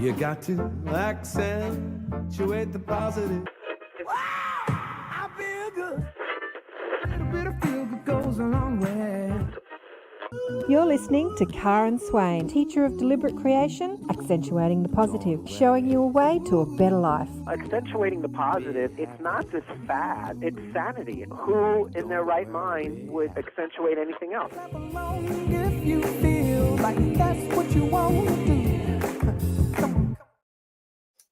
You got to accentuate the positive. Wow, I feel good. A little bit of feel good goes a long way. You're listening to Karen Swain, teacher of deliberate creation, accentuating the positive, showing you a way to a better life. Accentuating the positive, it's not this fad, it's sanity. Who in their right mind would accentuate anything else? Clap along if you feel like that's what you want to do.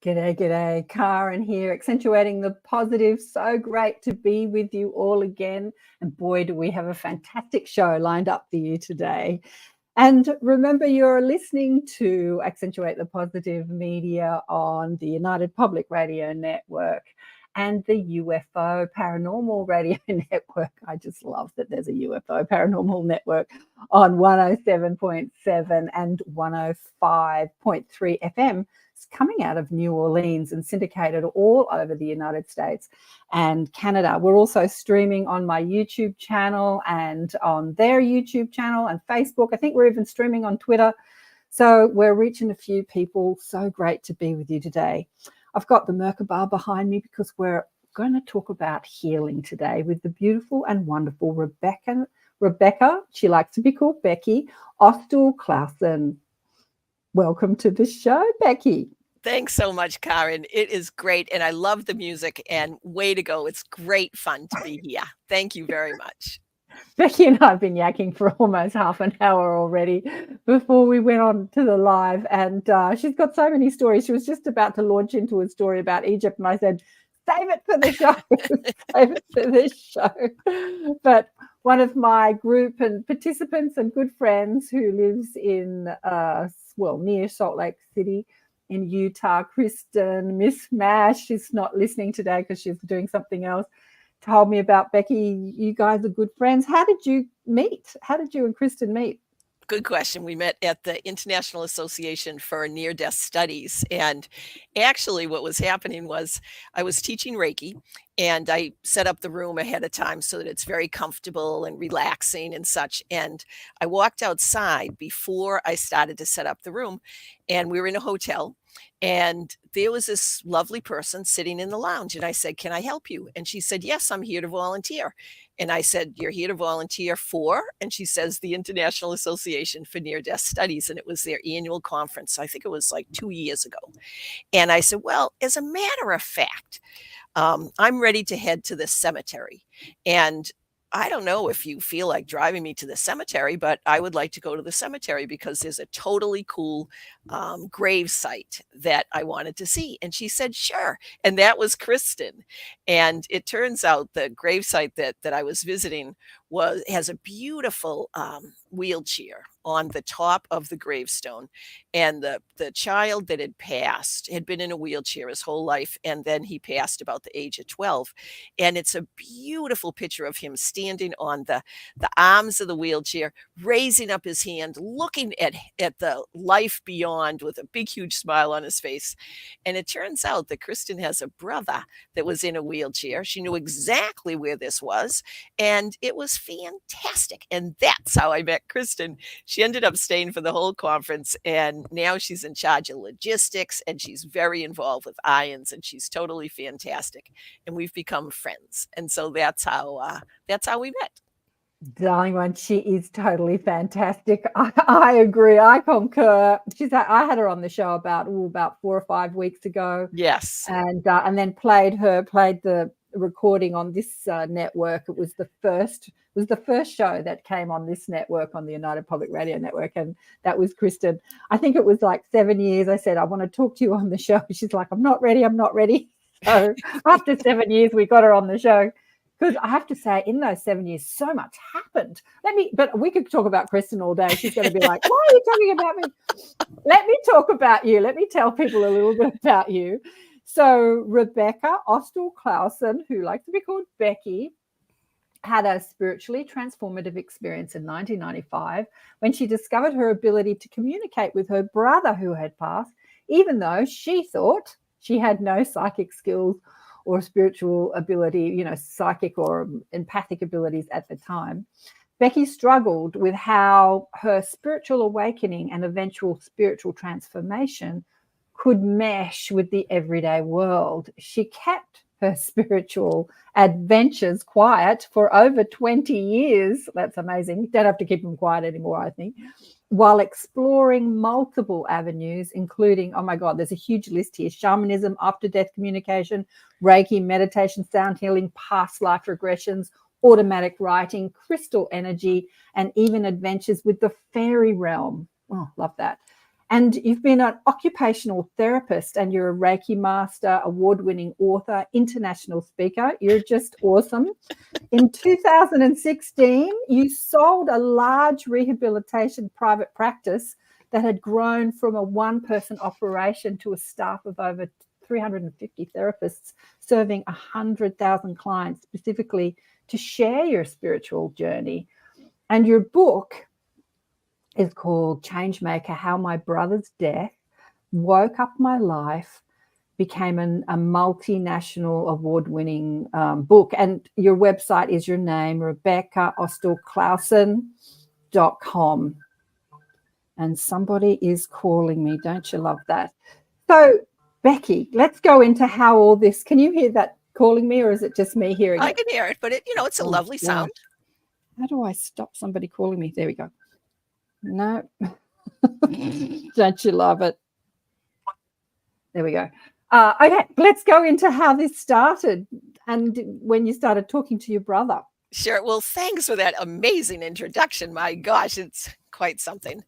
G'day, Karen here, accentuating the positive. So great to be with you all again. And boy, do we have a fantastic show lined up for you today. And remember, you're listening to Accentuate the Positive Media on the United Public Radio Network and the UFO Paranormal Radio Network. I just love that there's a UFO Paranormal Network on 107.7 and 105.3 FM. It's coming out of New Orleans and syndicated all over the United States and Canada. We're also streaming on my YouTube channel and on their YouTube channel and Facebook. I think we're even streaming on Twitter. So we're reaching a few people. So great to be with you today. I've got the Merkaba behind me because we're going to talk about healing today with the beautiful and wonderful Rebecca. She likes to be called Becky Austill-Clausen. Welcome to the show, Becky. Thanks so much, Karen. It is great. And I love the music and way to go. It's great fun to be here. Thank you very much. Becky and I have been yakking for almost half an hour already before we went on to the live. And she's got so many stories. She was just about to launch into a story about Egypt. And I said, save it for the show. Save it for this show. But one of my group and participants and good friends who lives in, near Salt Lake City in Utah, Kristen, Miss Mash, she's not listening today because she's doing something else, told me about Becky. You guys are good friends. How did you meet? How did you and Kristen meet? Good question. We met at the International Association for Near-Death Studies. And actually what was happening was I was teaching Reiki and I set up the room ahead of time so that it's very comfortable and relaxing and such. And I walked outside before I started to set up the room and we were in a hotel. And there was this lovely person sitting in the lounge. And I said, can I help you? And she said, yes, I'm here to volunteer. And I said, you're here to volunteer for? And she says, the International Association for Near-Death Studies. And it was their annual conference. I think it was like 2 years ago. And I said, well, as a matter of fact, I'm ready to head to the cemetery. And I don't know if you feel like driving me to the cemetery, but I would like to go to the cemetery because there's a totally cool grave site that I wanted to see. And she said, sure. And that was Kristen. And it turns out the grave site that I was visiting has a beautiful wheelchair on the top of the gravestone. And the child that had passed had been in a wheelchair his whole life. And then he passed about the age of 12. And it's a beautiful picture of him standing on the arms of the wheelchair, raising up his hand, looking at the life beyond with a big, huge smile on his face. And it turns out that Kristen has a brother that was in a wheelchair. She knew exactly where this was. And it was fantastic. And that's how I met Kristen. She ended up staying for the whole conference. And now she's in charge of logistics and she's very involved with ions and she's totally fantastic. And we've become friends. And so that's how we met. Darling one, she is totally fantastic. I agree. I concur. I had her on the show about 4 or 5 weeks ago. Yes. And then played the recording on this network. It was the first show that came on this network, on the United Public Radio Network, and that was Kristen. I think it was like 7 years. I said, I want to talk to you on the show. She's like, I'm not ready. So after 7 years, we got her on the show. Because I have to say, in those 7 years, so much happened. But we could talk about Kristen all day. She's going to be like, why are you talking about me? Let me talk about you. Let me tell people a little bit about you. So Rebecca Austill-Clausen, who likes to be called Becky, had a spiritually transformative experience in 1995 when she discovered her ability to communicate with her brother who had passed, even though she thought she had no psychic skills or spiritual ability, psychic or empathic abilities at the time. Becky struggled with how her spiritual awakening and eventual spiritual transformation could mesh with the everyday world. She kept her spiritual adventures quiet for over 20 years. That's amazing. You don't have to keep them quiet anymore, I think. While exploring multiple avenues, including, oh my God, there's a huge list here: shamanism, after-death communication, Reiki, meditation, sound healing, past life regressions, automatic writing, crystal energy, and even adventures with the fairy realm. Oh, love that. And you've been an occupational therapist, and you're a Reiki master, award-winning author, international speaker. You're just awesome. In 2016, you sold a large rehabilitation private practice that had grown from a one-person operation to a staff of over 350 therapists, serving 100,000 clients specifically to share your spiritual journey. And your book is called Changemaker: How My Brother's Death Woke Up My Life, became a multinational award-winning book. And your website is your name, Austill-Clausen.com. And somebody is calling me. Don't you love that? So, Becky, let's go into how all this, can you hear that calling me, or is it just me hearing I it? can hear it, but it's a lovely sound. How do I stop somebody calling me? There we go. No. Don't you love it? There we go. Okay, let's go into how this started and when you started talking to your brother. Sure. Well, thanks for that amazing introduction. My gosh, it's quite something.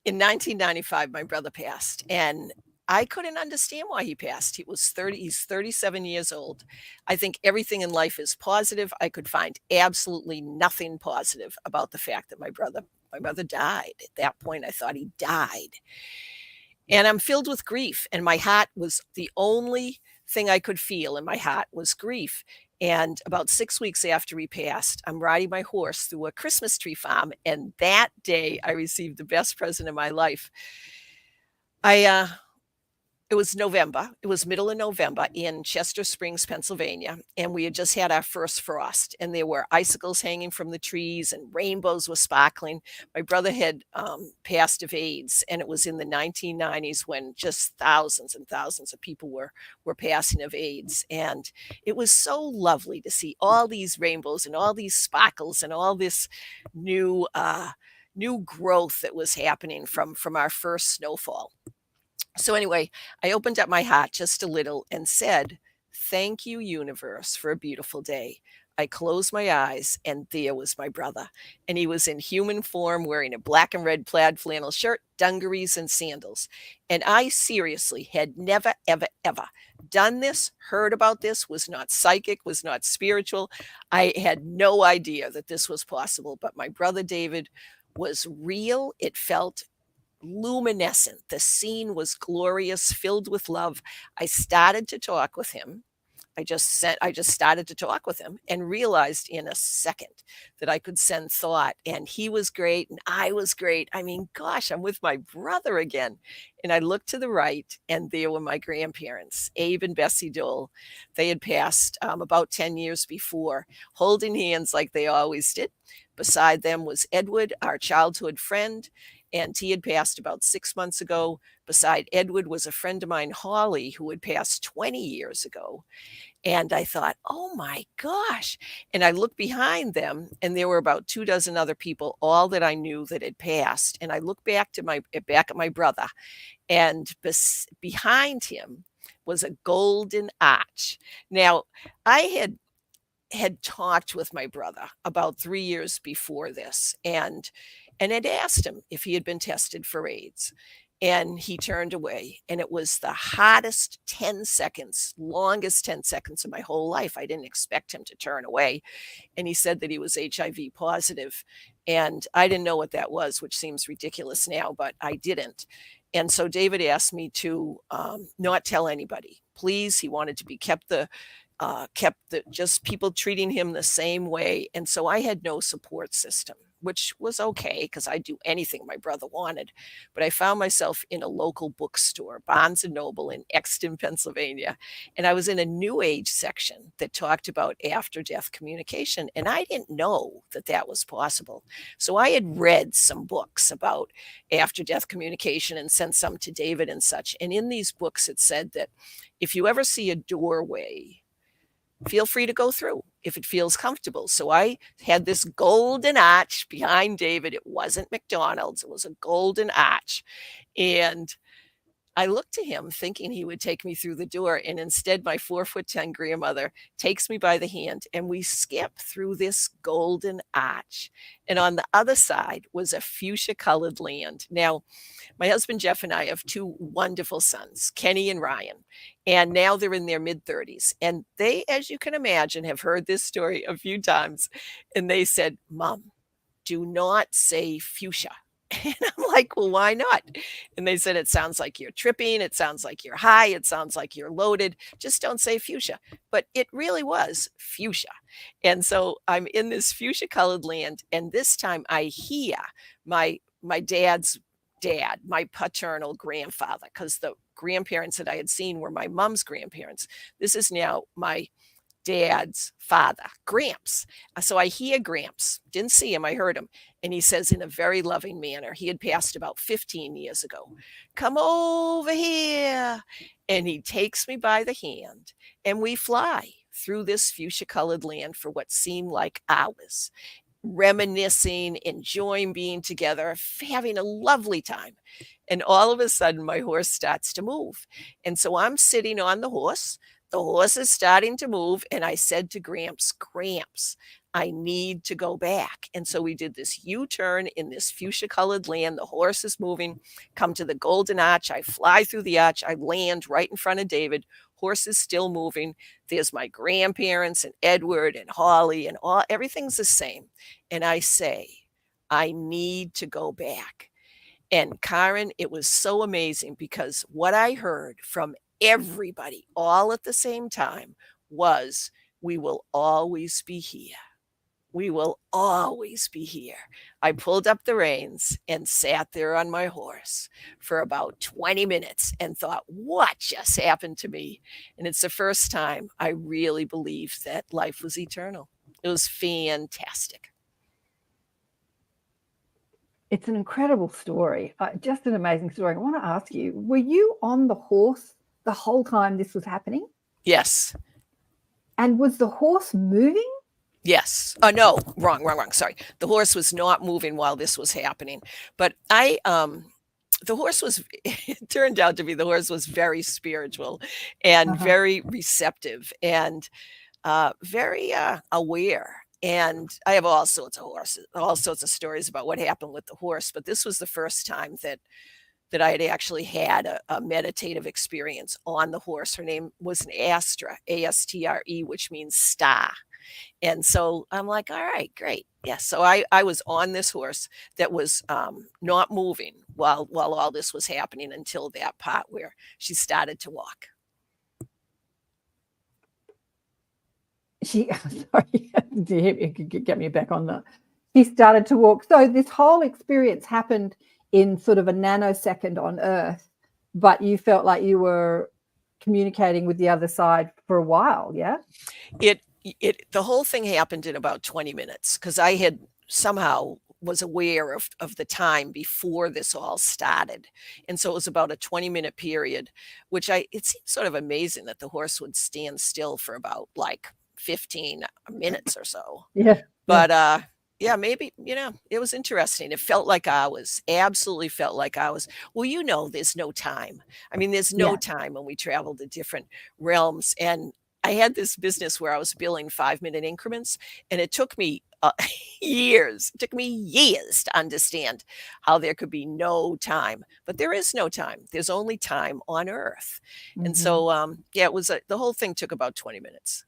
In 1995, my brother passed, and I couldn't understand why he passed. He's 37 years old. I think everything in life is positive. I could find absolutely nothing positive about the fact that my brother died. At that point, I thought he died. And I'm filled with grief, and my heart was the only thing I could feel in my heart was grief. And about 6 weeks after he passed, I'm riding my horse through a Christmas tree farm, and that day I received the best present of my life. It was November. It was middle of November in Chester Springs, Pennsylvania, and we had just had our first frost, and there were icicles hanging from the trees and rainbows were sparkling. My brother had passed of AIDS, and it was in the 1990s when just thousands and thousands of people were passing of AIDS, and it was so lovely to see all these rainbows and all these sparkles and all this new growth that was happening from our first snowfall. So anyway, I opened up my heart just a little and said, "Thank you, universe, for a beautiful day." I closed my eyes, and there was my brother. And he was in human form, wearing a black and red plaid flannel shirt, dungarees, and sandals. And I seriously had never, ever, ever done this, heard about this, was not psychic, was not spiritual. I had no idea that this was possible. But my brother David was real. It felt luminescent. The scene was glorious, filled with love. I started to talk with him. I just started to talk with him and realized in a second that I could send thought, and he was great and I was great. I mean, gosh, I'm with my brother again. And I looked to the right, and there were my grandparents, Abe and Bessie Dole. They had passed about 10 years before, holding hands like they always did. Beside them was Edward, our childhood friend, and he had passed about 6 months ago. Beside Edward was a friend of mine, Holly, who had passed 20 years ago. And I thought, oh my gosh. And I looked behind them, and there were about 24 other people, all that I knew that had passed. And I looked back at my brother, and behind him was a golden arch. Now, I had talked with my brother about 3 years before this, and had asked him if he had been tested for AIDS. And he turned away. And it was the hottest 10 seconds, longest 10 seconds of my whole life. I didn't expect him to turn away. And he said that he was HIV positive. And I didn't know what that was, which seems ridiculous now, but I didn't. And so David asked me to not tell anybody. Please, he wanted to be kept kept just people treating him the same way. And so I had no support system, which was okay because I'd do anything my brother wanted. But I found myself in a local bookstore, Barnes and Noble in Exton, Pennsylvania. And I was in a New Age section that talked about after death communication. And I didn't know that that was possible. So I had read some books about after death communication and sent some to David and such. And in these books, it said that if you ever see a doorway, feel free to go through if it feels comfortable. So I had this golden arch behind David. It wasn't McDonald's. It was a golden arch. And I looked to him thinking he would take me through the door. And instead, my 4'10" grandmother takes me by the hand and we skip through this golden arch. And on the other side was a fuchsia colored land. Now, my husband Jeff and I have two wonderful sons, Kenny and Ryan, and now they're in their mid-30s. And they, as you can imagine, have heard this story a few times. And they said, "Mom, do not say fuchsia." And I'm like, "Well, why not?" And they said, "It sounds like you're tripping. It sounds like you're high. It sounds like you're loaded. Just don't say fuchsia." But it really was fuchsia. And so I'm in this fuchsia colored land. And this time I hear my dad's dad, my paternal grandfather, because the grandparents that I had seen were my mom's grandparents. This is now my dad's father, Gramps. So I hear Gramps, didn't see him, I heard him. And he says in a very loving manner, he had passed about 15 years ago, "Come over here." And he takes me by the hand and we fly through this fuchsia colored land for what seemed like hours, reminiscing, enjoying being together, having a lovely time. And all of a sudden, my horse starts to move. And so I'm sitting on the horse. The horse is starting to move. And I said to Gramps, "Gramps, I need to go back." And so we did this U-turn in this fuchsia colored land. The horse is moving, come to the golden arch. I fly through the arch. I land right in front of David. Horse is still moving. There's my grandparents and Edward and Holly and everything's the same. And I say, "I need to go back." And Karen, it was so amazing because what I heard from everybody all at the same time was, "We will always be here. We will always be here." I pulled up the reins and sat there on my horse for about 20 minutes and thought, what just happened to me? And it's the first time I really believed that life was eternal. It was fantastic. It's an incredible story, just an amazing story. I want to ask you, were you on the horse the whole time this was happening? Yes. And was the horse moving? Yes. No, wrong. Sorry. The horse was not moving while this was happening. But the horse was, it turned out to be the horse was very spiritual and very receptive and very aware. And I have all sorts of stories about what happened with the horse. But this was the first time that I had actually had a meditative experience on the horse. Her name was an Astra, A-S-T-R-E, which means star. And so I'm like, all right, great. Yeah. So I was on this horse that was not moving while all this was happening until that part where she started to walk. Sorry, get me back on that. She started to walk. So this whole experience happened in sort of a nanosecond on Earth, but you felt like you were communicating with the other side for a while, yeah? The whole thing happened in about 20 minutes because I had somehow was aware of the time before this all started. And so it was about a 20-minute period, which it seemed sort of amazing that the horse would stand still for about like 15 minutes or so. Yeah. But yeah, maybe, it was interesting. It felt like hours, absolutely felt like hours. Well, there's no time. I mean, there's no time when we travel to different realms. And I had this business where I was billing 5-minute increments, and it took me years. It took me years to understand how there could be no time, but there is no time. There's only time on Earth. Mm-hmm. And so, it was the whole thing took about 20 minutes.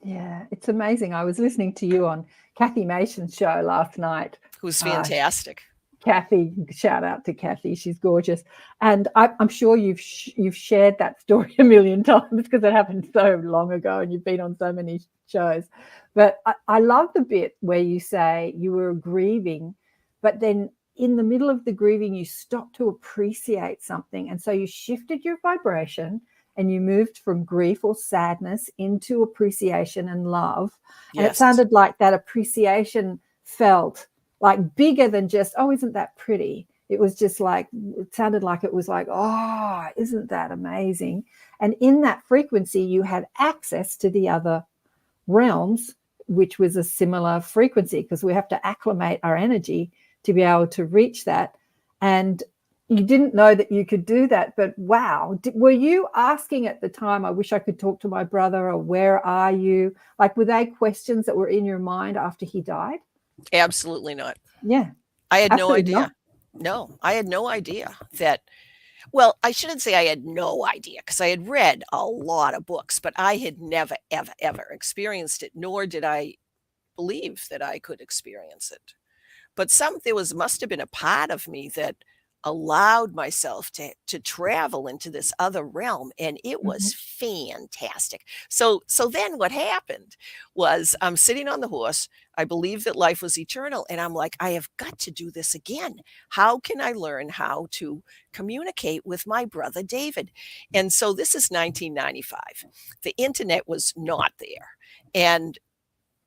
Yeah, it's amazing. I was listening to you on Kathy Mason's show last night. Who's fantastic. Kathy, shout out to Kathy, she's gorgeous. And I'm sure you've shared that story a million times because it happened so long ago and you've been on so many shows. But I love the bit where you say you were grieving, but then in the middle of the grieving, you stopped to appreciate something. And so you shifted your vibration and you moved from grief or sadness into appreciation and love. And Yes. it sounded like that appreciation felt like bigger than just, oh, isn't that pretty? It was just like, it sounded like it was like, oh, isn't that amazing? And in that frequency, you had access to the other realms, which was a similar frequency, because we have to acclimate our energy to be able to reach that. And you didn't know that you could do that, but wow. Were you asking at the time, I wish I could talk to my brother, or where are you? Like, were they questions that were in your mind after he died? Absolutely not. Yeah. I had no Absolutely idea. not. No, I had no idea that. Well, I shouldn't say I had no idea, because I had read a lot of books, but I had never, ever, ever experienced it, nor did I believe that I could experience it. But there must have been a part of me that allowed myself to travel into this other realm, and it was fantastic. So then what happened was, I'm sitting on the horse. I believe that life was eternal, and I'm like, I have got to do this again. How can I learn how to communicate with my brother David? And so this is 1995. The internet was not there, and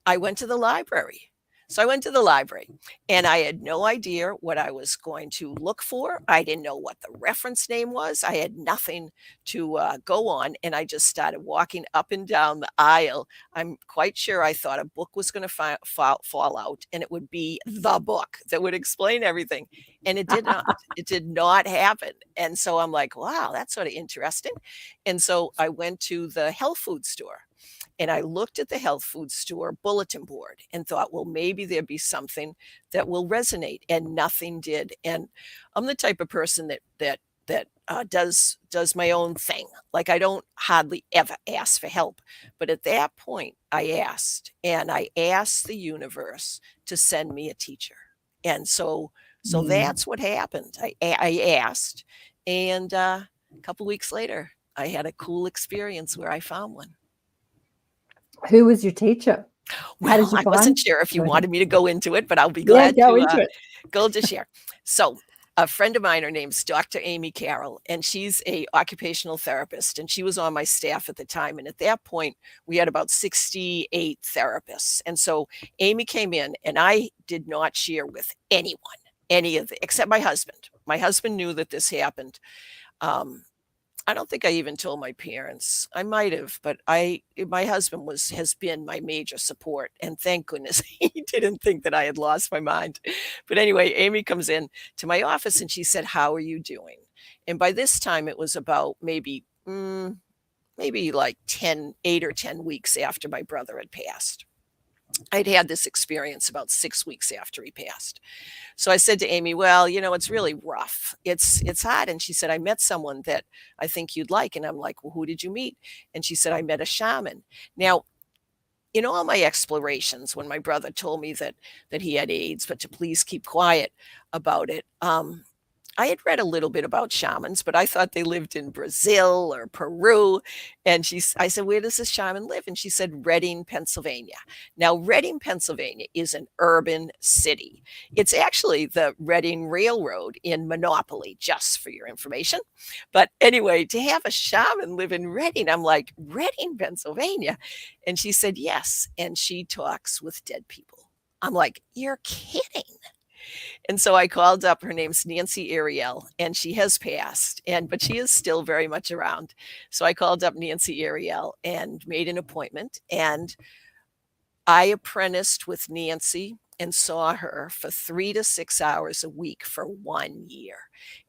I went to the library. So I went to the library, and I had no idea what I was going to look for. I didn't know what the reference name was. I had nothing to go on, and I just started walking up and down the aisle. I'm quite sure I thought a book was going to fall out, and it would be the book that would explain everything. And it did not. It did not happen. And so I'm like, wow, that's sort of interesting. And so I went to the health food store. And I looked at the health food store bulletin board and thought, well, maybe there'd be something that will resonate, and nothing did. And I'm the type of person that does my own thing. Like, I don't hardly ever ask for help, but at that point, I asked, and I asked the universe to send me a teacher. And so that's what happened. I asked, and a couple weeks later, I had a cool experience where I found one. Who was your teacher? Well, I wasn't sure if you wanted me to go into it, but I'll be glad to share. So a friend of mine, her name's Dr. Amy Carroll, and she's a occupational therapist, and she was on my staff at the time. And at that point, we had about 68 therapists. And so Amy came in, and I did not share with anyone, except my husband. My husband knew that this happened. I don't think I even told my parents. I might have, but my husband has been my major support, and thank goodness he didn't think that I had lost my mind. But anyway, Amy comes in to my office and she said, "How are you doing?" And by this time it was about maybe like 8 or 10 weeks after my brother had passed. I'd had this experience about 6 weeks after he passed. So I said to Amy, well, it's really rough. It's hard. And she said, I met someone that I think you'd like. And I'm like, well, who did you meet? And she said, I met a shaman. Now, in all my explorations, when my brother told me that he had AIDS, but to please keep quiet about it, I had read a little bit about shamans, but I thought they lived in Brazil or Peru. And I said, where does this shaman live? And she said, Reading, Pennsylvania. Now, Reading, Pennsylvania is an urban city. It's actually the Reading Railroad in Monopoly, just for your information. But anyway, to have a shaman live in Reading, I'm like, Reading, Pennsylvania? And she said, yes. And she talks with dead people. I'm like, you're kidding. And so I called up, her name's Nancy Ariel, and she has passed, but she is still very much around. So I called up Nancy Ariel and made an appointment, and I apprenticed with Nancy and saw her for 3 to 6 hours a week for 1 year.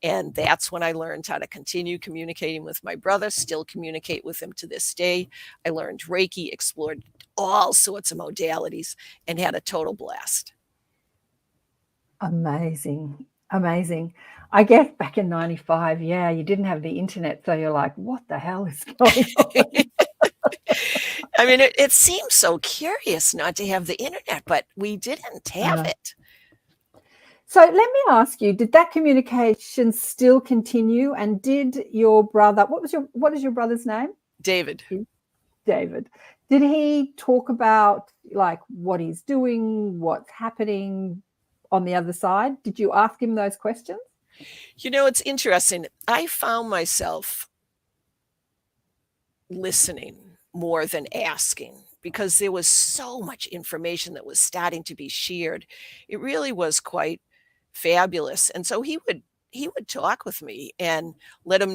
And that's when I learned how to continue communicating with my brother, still communicate with him to this day. I learned Reiki, explored all sorts of modalities, and had a total blast. Amazing. I guess back in 95, you didn't have the internet, so you're like, what the hell is going on? I mean, it seems so curious not to have the internet, but we didn't have it. So let me ask you, did that communication still continue? And did your brother, what is your brother's name? David. David. Did he talk about like what he's doing, what's happening on the other side? Did you ask him those questions? You know, it's interesting. I found myself listening more than asking because there was so much information that was starting to be shared. It really was quite fabulous. And so he would talk with me and let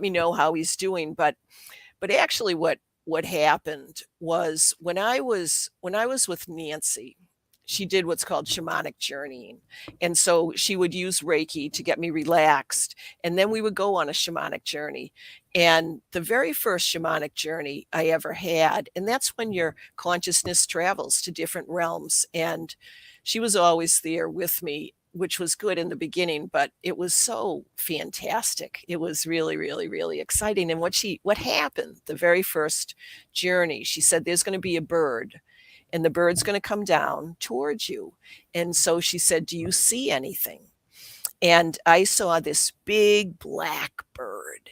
me know how he's doing. But actually what happened was when I was with Nancy, she did what's called shamanic journeying. And so she would use Reiki to get me relaxed. And then we would go on a shamanic journey. And the very first shamanic journey I ever had, and that's when your consciousness travels to different realms. And she was always there with me, which was good in the beginning, but it was so fantastic. It was really, really, really exciting. And what happened the very first journey, she said, there's going to be a bird and the bird's going to come down towards you. And so she said, do you see anything? And I saw this big black bird,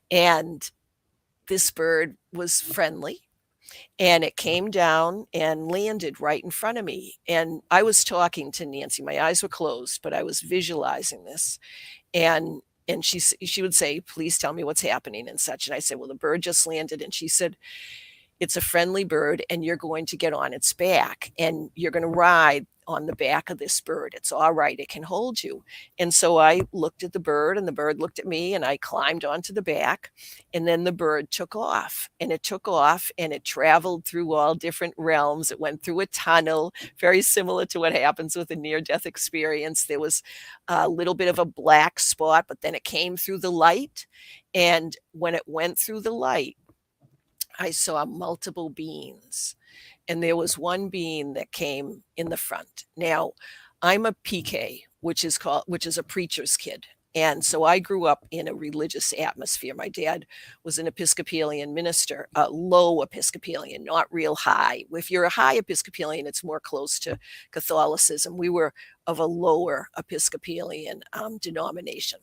and this bird was friendly, and it came down and landed right in front of me. And I was talking to Nancy. My eyes were closed, but I was visualizing this. And she would say, please tell me what's happening and such. And I said, well, the bird just landed. And she said, it's a friendly bird, and you're going to get on its back and you're going to ride on the back of this bird. It's all right. It can hold you. And so I looked at the bird, and the bird looked at me, and I climbed onto the back, and then the bird took off, and it took off, and it traveled through all different realms. It went through a tunnel, very similar to what happens with a near-death experience. There was a little bit of a black spot, but then it came through the light. And when it went through the light, I saw multiple beings, and there was one being that came in the front. Now, I'm a PK, which is a preacher's kid. And so I grew up in a religious atmosphere. My dad was an Episcopalian minister, a low Episcopalian, not real high. If you're a high Episcopalian, it's more close to Catholicism. We were of a lower Episcopalian denomination.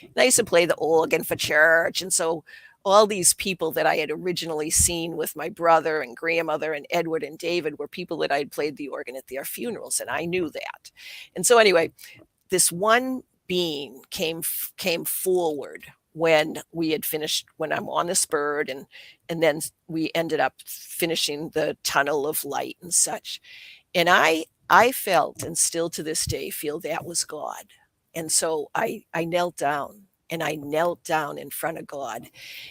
And I used to play the organ for church. And so all these people that I had originally seen with my brother and grandmother and Edward and David were people that I had played the organ at their funerals, and I knew that. And so anyway, this one being came forward when we had finished, when I'm on this bird, and then we ended up finishing the tunnel of light and such. And I felt, and still to this day feel, that was God. And so I knelt down. And I knelt down in front of God.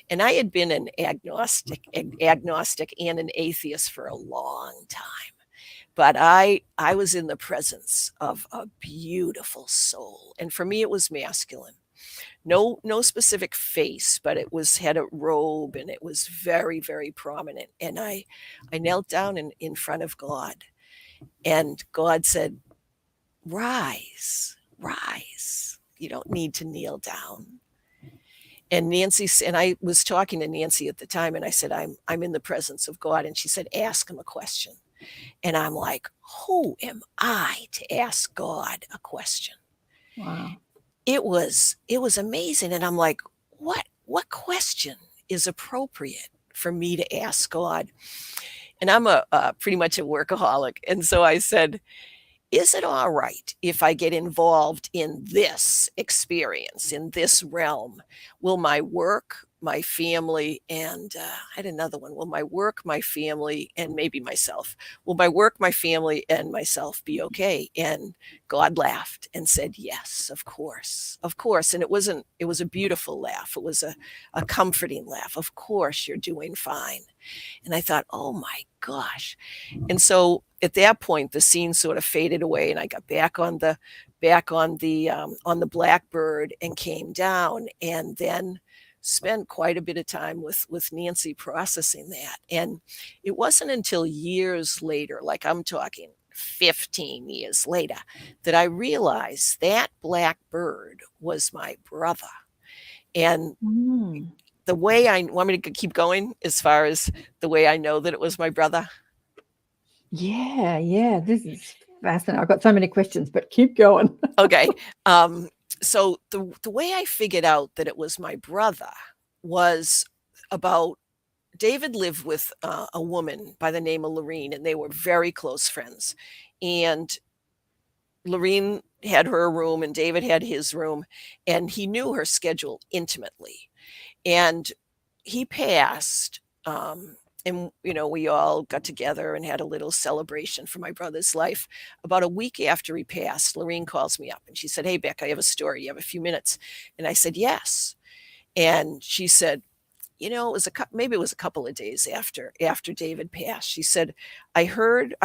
And I had been an agnostic and an atheist for a long time. But I was in the presence of a beautiful soul. And for me, it was masculine. No specific face, but it had a robe, and it was very, very prominent. And I knelt down in front of God. And God said, rise, rise. You don't need to kneel down. And I was talking to Nancy at the time, and I said, I'm in the presence of God. And she said, ask him a question. And I'm like, who am I to ask God a question? Wow. It was amazing. And I'm like, what question is appropriate for me to ask God? And I'm pretty much a workaholic. And so I said, is it all right if I get involved in this experience, in this realm? Will my work, my family, and I had another one. Will my work, my family, and maybe myself, will my work, my family, and myself be okay? And God laughed and said, yes, of course, of course. And it was a beautiful laugh. It was a comforting laugh. Of course, you're doing fine. And I thought, oh my gosh. And so at that point, the scene sort of faded away, and I got back on the Blackbird and came down, and then spent quite a bit of time with Nancy processing that. And it wasn't until years later, like I'm talking 15 years later, that I realized that Blackbird was my brother. And the way I want me to keep going as far as the way I know that it was my brother. Yeah. This is fascinating. I've got so many questions, but keep going. Okay. So the way I figured out that it was my brother was about David lived with a woman by the name of Lorene, and they were very close friends. And Lorene had her room, and David had his room, and he knew her schedule intimately. And he passed, and we all got together and had a little celebration for my brother's life. About a week after he passed, Lorene calls me up and she said, "Hey, Beck, I have a story. You have a few minutes?" And I said, "Yes." And she said, maybe it was a couple of days after David passed. She said, I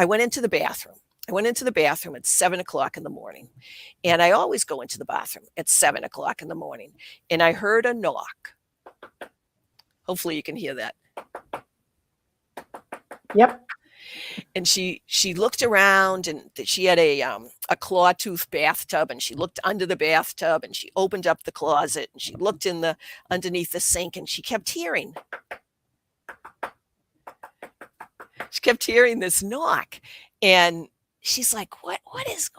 went into the bathroom. I went into the bathroom at 7 o'clock in the morning. And I always go into the bathroom at 7 o'clock in the morning. And I heard a knock. Hopefully you can hear that. Yep. And she looked around, and she had a claw tooth bathtub, and she looked under the bathtub, and she opened up the closet, and she looked underneath the sink, and she kept hearing this knock. And she's like, where is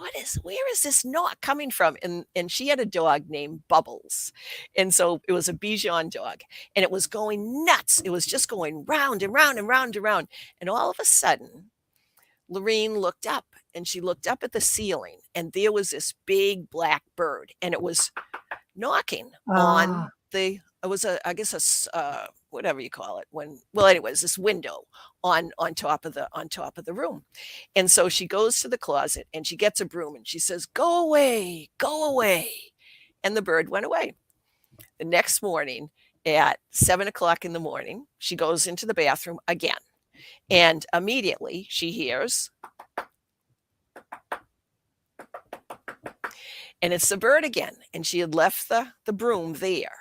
this knock coming from? And she had a dog named Bubbles. And so it was a Bichon dog, and it was going nuts. It was just going round and round and round and round. And all of a sudden, Lorene looked up, and she looked up at the ceiling, and there was this big black bird, and it was knocking on whatever you call it, anyways, this window on top of the room. And so she goes to the closet, and she gets a broom, and she says, "Go away, go away." And the bird went away. The next morning at 7 o'clock in the morning, she goes into the bathroom again. And immediately she hears, and it's the bird again. And she had left the broom there.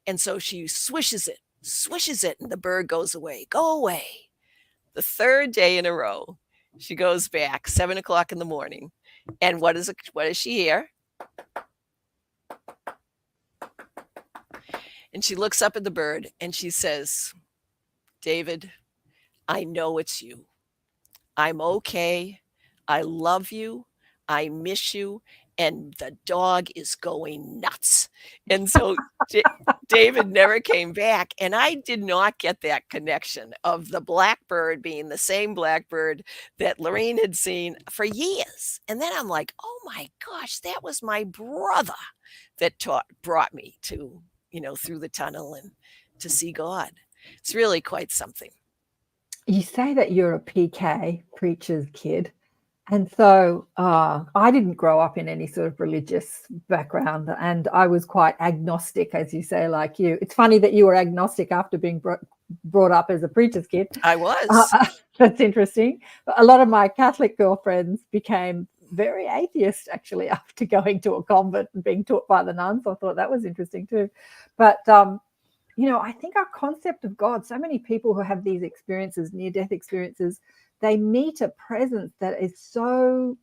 And so she swishes it, and the bird goes away, go away. The third day in a row, she goes back 7 o'clock in the morning. And what does she hear? And she looks up at the bird, and she says, "David, I know it's you. I'm okay. I love you. I miss you. And the dog is going nuts." And so David never came back. And I did not get that connection of the blackbird being the same blackbird that Lorene had seen for years. And then I'm like, oh my gosh, that was my brother that brought me to, through the tunnel and to see God. It's really quite something. You say that you're a PK, preacher's kid. And so I didn't grow up in any sort of religious background, and I was quite agnostic, as you say, like you. It's funny that you were agnostic after being brought up as a preacher's kid. I was. That's interesting. A lot of my Catholic girlfriends became very atheist, actually, after going to a convent and being taught by the nuns. I thought that was interesting too. But I think our concept of God, so many people who have these experiences, near-death experiences, they meet a presence that is so,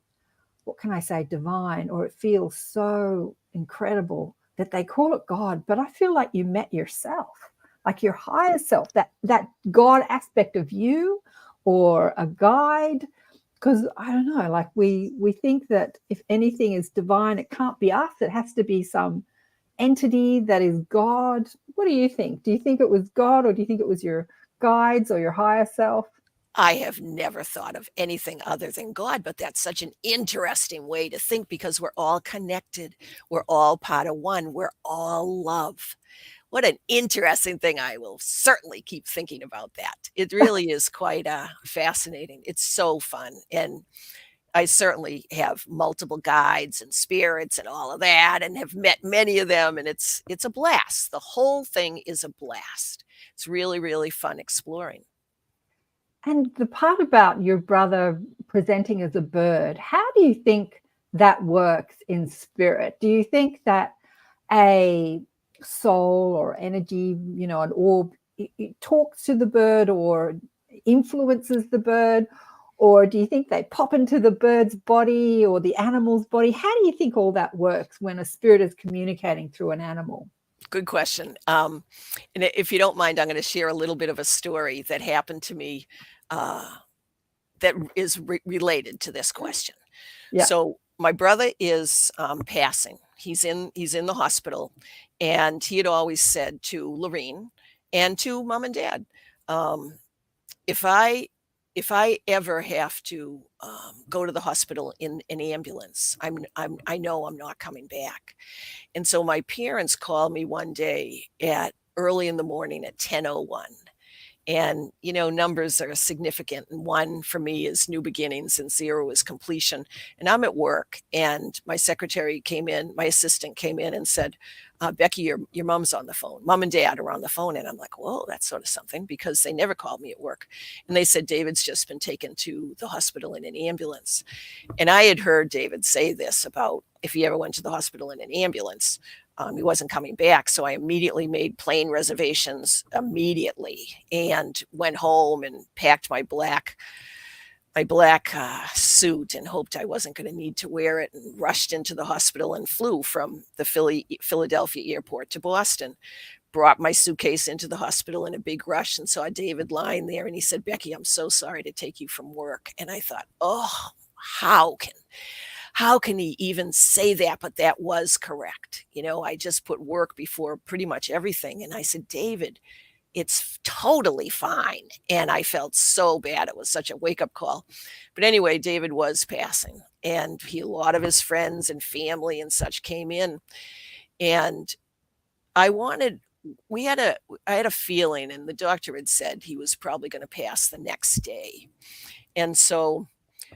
what can I say, divine, or it feels so incredible that they call it God. But I feel like you met yourself, like your higher self, that God aspect of you, or a guide. Because I don't know, like we think that if anything is divine, it can't be us. It has to be some entity that is God. What do you think? Do you think it was God, or do you think it was your guides or your higher self? I have never thought of anything other than God, but that's such an interesting way to think, because we're all connected. We're all part of one. We're all love. What an interesting thing. I will certainly keep thinking about that. It really is quite fascinating. It's so fun. And I certainly have multiple guides and spirits and all of that, and have met many of them. And it's a blast. The whole thing is a blast. It's really, really fun exploring. And the part about your brother presenting as a bird, how do you think that works in spirit? Do you think that a soul or energy, an orb, it talks to the bird or influences the bird? Or do you think they pop into the bird's body or the animal's body? How do you think all that works when a spirit is communicating through an animal? Good question. And if you don't mind, I'm going to share a little bit of a story that happened to me that is related to this question. Yeah. So my brother is passing. He's in the hospital, and he had always said to Lorene and to mom and dad, um, if I ever have to go to the hospital in an ambulance, I know I'm not coming back. And so my parents called me one day at early in the morning at 10:01. And, numbers are significant. And one for me is new beginnings and 0 is completion. And I'm at work, and my secretary came in, my assistant came in and said, Becky, your mom's on the phone. Mom and dad are on the phone. And I'm like, whoa, that's sort of something, because they never called me at work. And they said, David's just been taken to the hospital in an ambulance. And I had heard David say this about if he ever went to the hospital in an ambulance, he wasn't coming back. So I immediately made plane reservations immediately and went home and packed my black suit and hoped I wasn't going to need to wear it, and rushed into the hospital and flew from the Philadelphia airport to Boston. Brought my suitcase into the hospital in a big rush and saw David lying there. And he said, Becky, I'm so sorry to take you from work. And I thought, oh, how can he even say that? But that was correct. I just put work before pretty much everything. And I said, David, it's totally fine. And I felt so bad. It was such a wake-up call. But anyway, David was passing, and a lot of his friends and family and such came in. And I had a feeling, and the doctor had said he was probably going to pass the next day. And so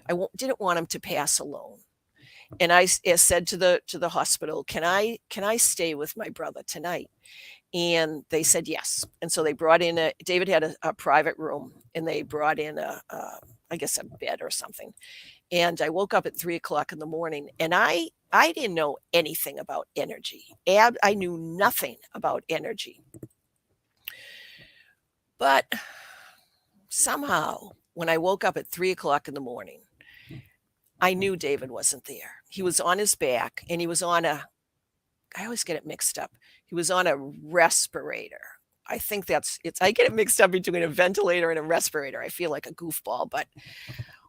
I didn't want him to pass alone. And I said to the hospital, can I stay with my brother tonight? And they said yes. And so they brought in David had a private room, and they brought in I guess a bed or something. And I woke up at 3:00 in the morning, and I didn't know anything about energy. I knew nothing about energy. But somehow, when I woke up at 3:00 in the morning, I knew David wasn't there. He was on his back, and he was on I always get it mixed up. He was on a respirator. I think I get it mixed up between a ventilator and a respirator. I feel like a goofball, but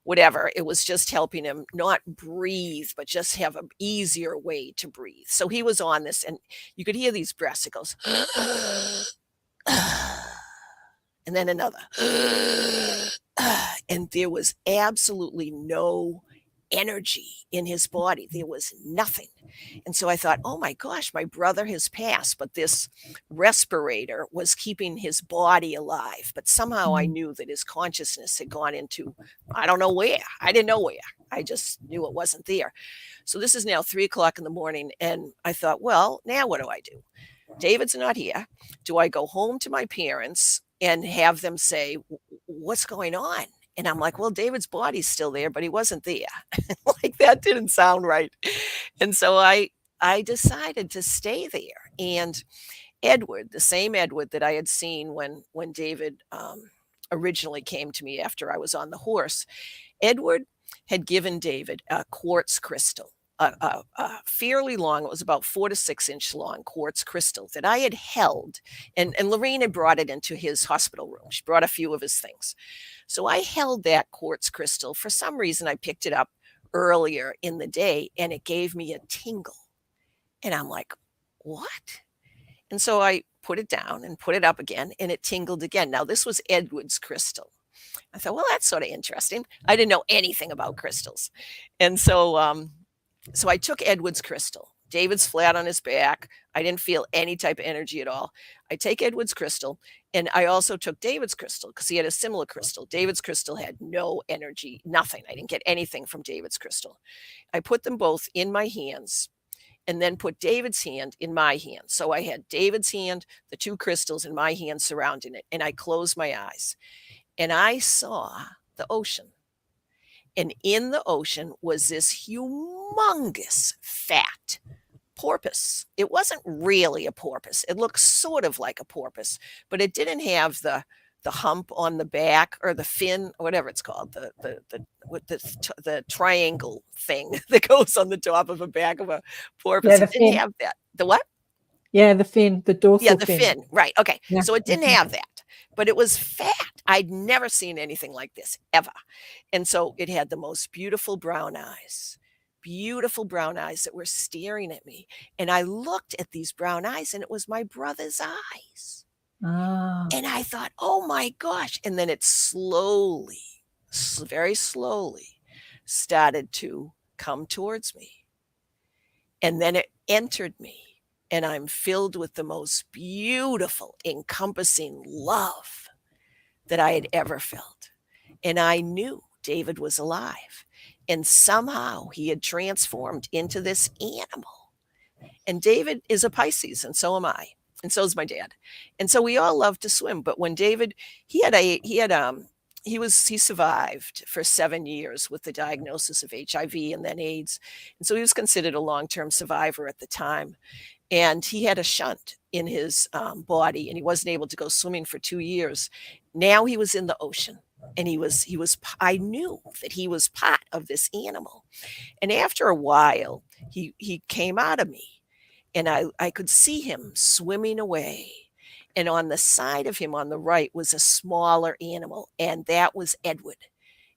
whatever. It was just helping him not breathe, but just have an easier way to breathe. So he was on this, and you could hear these breaths. It goes, and then another. And there was absolutely no energy in his body. There was nothing. And so I thought, oh my gosh, my brother has passed, but this respirator was keeping his body alive. But somehow I knew that his consciousness had gone into, I don't know where. I didn't know where. I just knew it wasn't there. So this is now 3:00 in the morning. And I thought, well, now what do I do? David's not here. Do I go home to my parents and have them say, what's going on? And I'm like, well, David's body's still there, but he wasn't there. Like, that didn't sound right. And so I decided to stay there. And Edward, the same Edward that I had seen when David originally came to me after I was on the horse, Edward had given David a quartz crystal, a fairly long, it was about 4 to 6 inch long quartz crystal that I had held. And Lorene had brought it into his hospital room. She brought a few of his things. So I held that quartz crystal. For some reason, I picked it up earlier in the day, and it gave me a tingle. And I'm like, what? And so I put it down and put it up again, and it tingled again. Now, this was Edward's crystal. I thought, well, that's sort of interesting. I didn't know anything about crystals. And so so I took Edward's crystal. David's flat on his back. I didn't feel any type of energy at all. I take Edward's crystal, and I also took David's crystal because he had a similar crystal. David's crystal had no energy, nothing. I didn't get anything from David's crystal. I put them both in my hands, and then put David's hand in my hand. So I had David's hand, the two crystals in my hand surrounding it, and I closed my eyes, and I saw the ocean. And in the ocean was this humongous fat porpoise. It wasn't really a porpoise. It looked sort of like a porpoise, but it didn't have the hump on the back, or the fin, or whatever it's called, the triangle thing that goes on the top of the back of a porpoise. Yeah, it didn't have that. The what? Yeah, the fin, the dorsal Yeah, the fin. Right. Okay. Yeah. So it didn't have that, but it was fat. I'd never seen anything like this ever. And so it had the most beautiful brown eyes, beautiful brown eyes that were staring at me. And I looked at these brown eyes, and it was my brother's eyes. Ah. And I thought, oh my gosh. And then it slowly, very slowly started to come towards me. And then it entered me, and I'm filled with the most beautiful, encompassing love that I had ever felt. And I knew David was alive. And somehow he had transformed into this animal. And David is a Pisces, and so am I. And so is my dad. And so we all love to swim. But when David, he survived for 7 years with the diagnosis of HIV and then AIDS. And so he was considered a long-term survivor at the time. And he had a shunt in his body, and he wasn't able to go swimming for 2 years. Now he was in the ocean, and I knew that he was part of this animal. And after a while, he came out of me, and I could see him swimming away. And on the side of him on the right was a smaller animal, and that was Edward.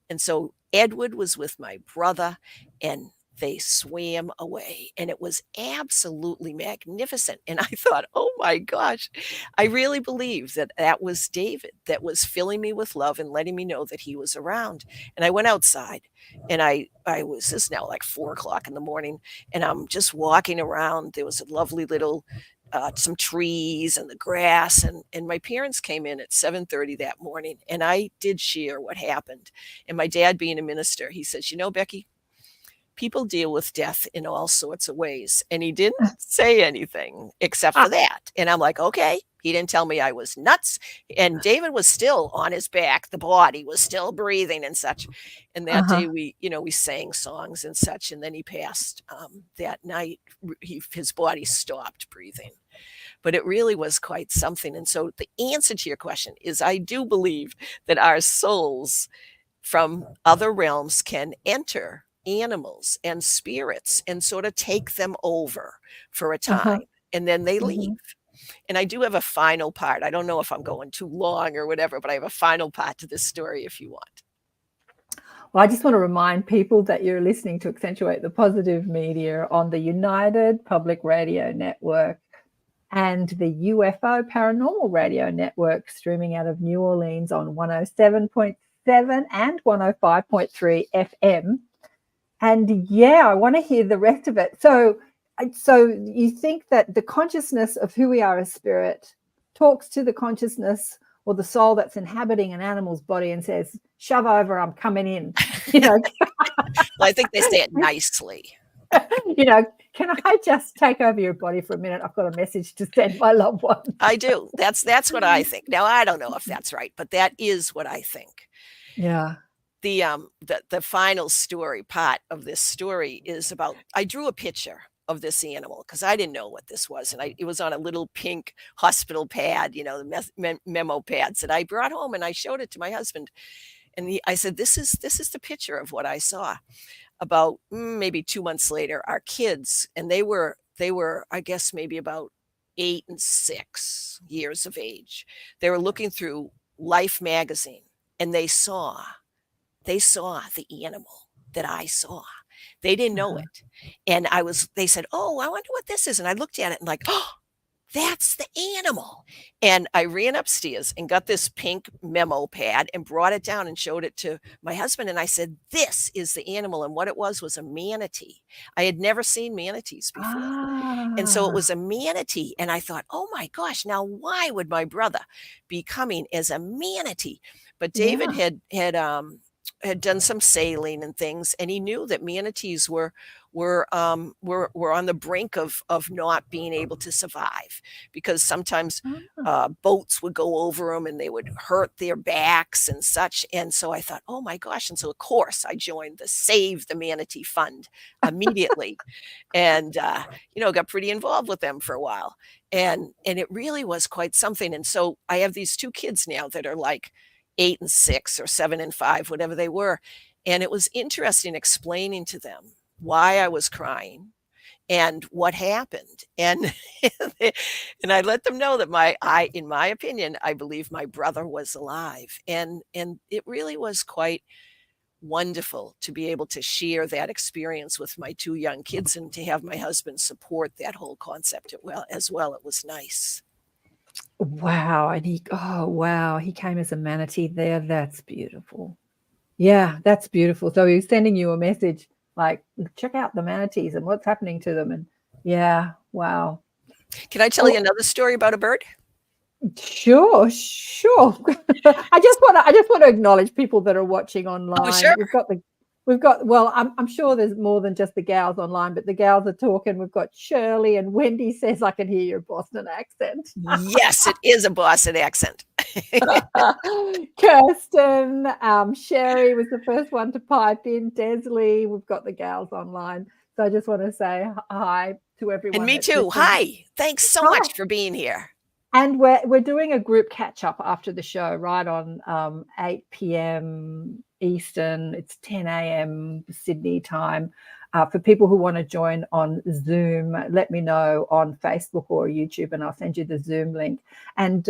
And so Edward was with my brother, and they swam away, and it was absolutely magnificent. And I thought, oh my gosh, I really believe that that was David that was filling me with love and letting me know that he was around. And I went outside, and I was, this is now like 4 o'clock in the morning, and I'm just walking around. There was a lovely little some trees and the grass, and my parents came in at 7:30 that morning, and I did share what happened. And my dad, being a minister, he says, Becky, people deal with death in all sorts of ways. And he didn't say anything except for that. And I'm like, okay. He didn't tell me I was nuts. And David was still on his back. The body was still breathing and such. And that day we sang songs and such. And then he passed that night. His body stopped breathing. But it really was quite something. And so the answer to your question is, I do believe that our souls from other realms can enter animals and spirits and sort of take them over for a time, and then they leave. And I do have a final part. I don't know if I'm going too long or whatever, but I have a final part to this story if you want. Well, I just want to remind people that you're listening to Accentuate the Positive Media on the United Public Radio Network and the UFO Paranormal Radio Network, streaming out of New Orleans on 107.7 and 105.3 FM. And yeah, I want to hear the rest of it. So you think that the consciousness of who we are as spirit talks to the consciousness or the soul that's inhabiting an animal's body and says, shove over, I'm coming in. Well, I think they say it nicely. Can I just take over your body for a minute? I've got a message to send my loved one. I do. That's what I think. Now, I don't know if that's right, but that is what I think. Yeah. The final story part of this story is about, I drew a picture of this animal because I didn't know what this was. And it was on a little pink hospital pad, the memo pads that I brought home, and I showed it to my husband. And I said, this is the picture of what I saw. About maybe 2 months later, our kids, and they were, I guess, maybe about 8 and 6 years of age. They were looking through Life magazine, and they saw the animal that I saw. They didn't know it. And they said, oh, I wonder what this is. And I looked at it and like, oh, that's the animal. And I ran upstairs and got this pink memo pad and brought it down and showed it to my husband. And I said, this is the animal. And what it was a manatee. I had never seen manatees before. And so it was a manatee. And I thought, oh my gosh, now why would my brother be coming as a manatee? But David had done some sailing and things, and he knew that manatees were on the brink of not being able to survive, because sometimes boats would go over them and they would hurt their backs and such. And so I thought, oh my gosh. And so of course I joined the Save the Manatee Fund immediately and, got pretty involved with them for a while. And it really was quite something. And so I have these 2 kids now that are like 8 and 6 or 7 and 5, whatever they were. And it was interesting explaining to them why I was crying and what happened. And and I let them know that in my opinion, I believe my brother was alive. And it really was quite wonderful to be able to share that experience with my 2 young kids and to have my husband support that whole concept as well. It was nice. Wow. And wow, he came as a manatee there. That's beautiful. Yeah, that's beautiful. So he's sending you a message like, check out the manatees and what's happening to them. And yeah, wow. Can I tell you another story about a bird? Sure. I just want to acknowledge people that are watching online. Oh, sure. Well, I'm sure there's more than just the gals online, but the gals are talking. We've got Shirley, and Wendy says, I can hear your Boston accent. Yes, it is a Boston accent. Kirsten, Sherry was the first one to pipe in. Desley, we've got the gals online. So I just want to say hi to everyone. And me too. Hi. Thanks so much for being here. And we're doing a group catch up after the show, right on 8 p.m. Eastern. It's 10 a.m. Sydney time. For people who want to join on Zoom, let me know on Facebook or YouTube, and I'll send you the Zoom link. And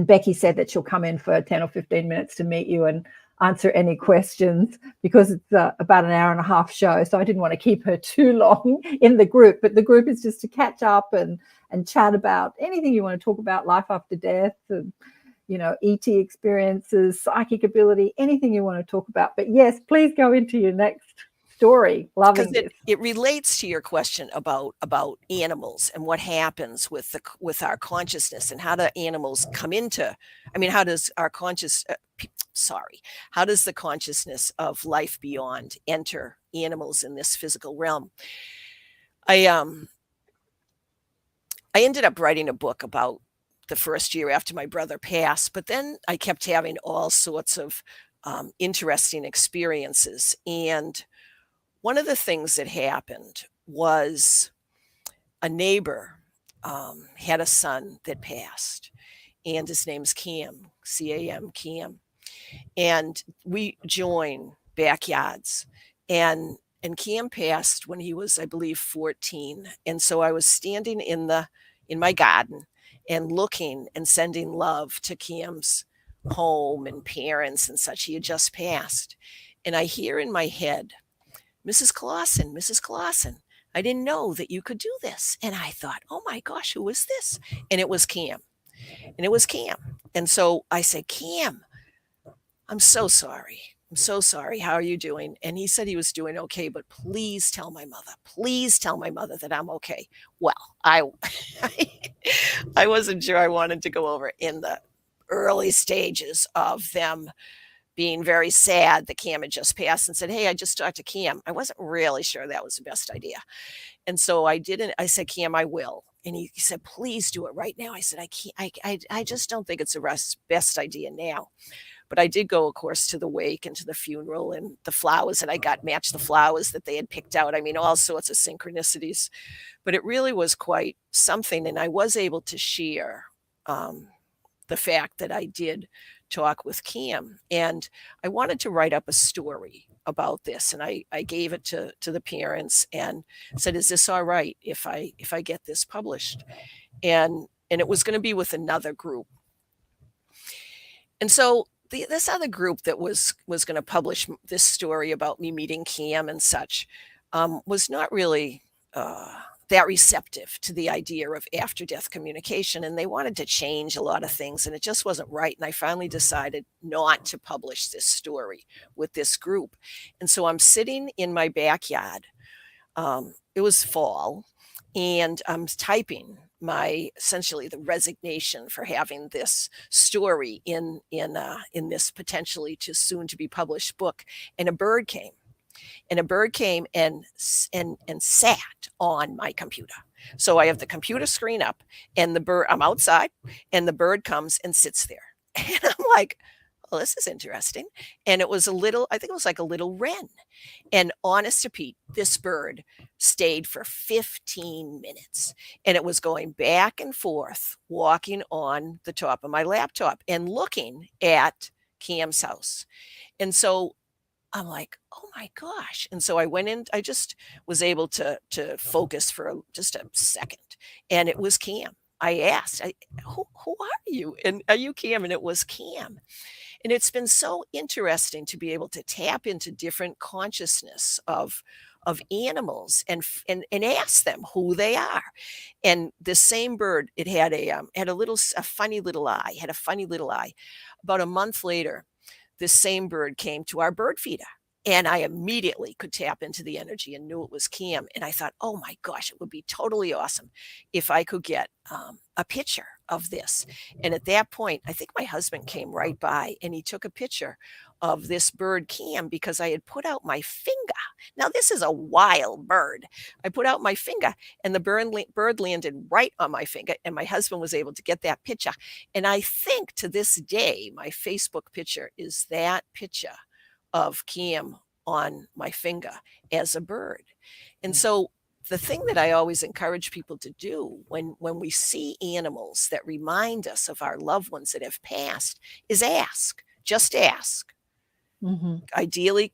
Becky said that she'll come in for 10 or 15 minutes to meet you and answer any questions, because it's about an hour and a half show. So I didn't want to keep her too long in the group, but the group is just to catch up and chat about anything you want to talk about, life after death, and, ET experiences, psychic ability, anything you want to talk about. But yes, please go into your next story. Loving this. It relates to your question about animals and what happens with our consciousness, and how do animals come into, how does our how does the consciousness of life beyond enter animals in this physical realm? I ended up writing a book about the first year after my brother passed, but then I kept having all sorts of interesting experiences. And one of the things that happened was a neighbor had a son that passed, and his name's Cam, C-A-M, Cam. And we join backyards. And Cam passed when he was, I believe, 14. And so I was standing in my garden and looking and sending love to Cam's home and parents and such. He had just passed. And I hear in my head, Mrs. Clausen, I didn't know that you could do this. And I thought, oh my gosh, who is this? And it was Cam. And so I said, Cam, I'm so sorry. How are you doing? And he said he was doing okay, but please tell my mother that I'm okay. Well, I wasn't sure I wanted to go over in the early stages of them being very sad that Cam had just passed, and said, hey, I just talked to Cam. I wasn't really sure that was the best idea. And so I didn't. I said, Cam, I will. And he said, please do it right now. I said, I can't. I just don't think it's the best idea now. But I did go, of course, to the wake and to the funeral, and the flowers that I got matched the flowers that they had picked out. All sorts of synchronicities. But it really was quite something. And I was able to share the fact that I did talk with Cam. And I wanted to write up a story about this. And I gave it to the parents and said, is this all right if I get this published? And it was going to be with another group. And so this other group that was going to publish this story about me meeting Cam and such was not really that receptive to the idea of after-death communication, and they wanted to change a lot of things, and it just wasn't right. And I finally decided not to publish this story with this group. And so I'm sitting in my backyard. It was fall, and I'm typing essentially the resignation for having this story in this potentially soon to be published book. And a bird came. And sat on my computer. So I have the computer screen up, and the bird, I'm outside, and the bird comes and sits there. And I'm like, well, this is interesting. And it was I think it was like a little wren. And honest to Pete, this bird stayed for 15 minutes. And it was going back and forth, walking on the top of my laptop and looking at Cam's house. And so I'm like, oh my gosh. And so I went in, I just was able to focus for just a second. And it was Cam. I asked, who are you? And are you Cam? And it was Cam. And it's been so interesting to be able to tap into different consciousness of animals and ask them who they are. And the same bird, it had a funny little eye, had a funny little eye. About a month later, this same bird came to our bird feeder. And I immediately could tap into the energy and knew it was Cam. And I thought, oh my gosh, it would be totally awesome if I could get a picture of this. And at that point, I think my husband came right by and he took a picture of this bird Cam because I had put out my finger. Now, this is a wild bird. I put out my finger and the bird landed right on my finger. And my husband was able to get that picture. And I think to this day, my Facebook picture is that picture of Cam on my finger as a bird. And so the thing that I always encourage people to do when we see animals that remind us of our loved ones that have passed is ask. Just ask. Ideally,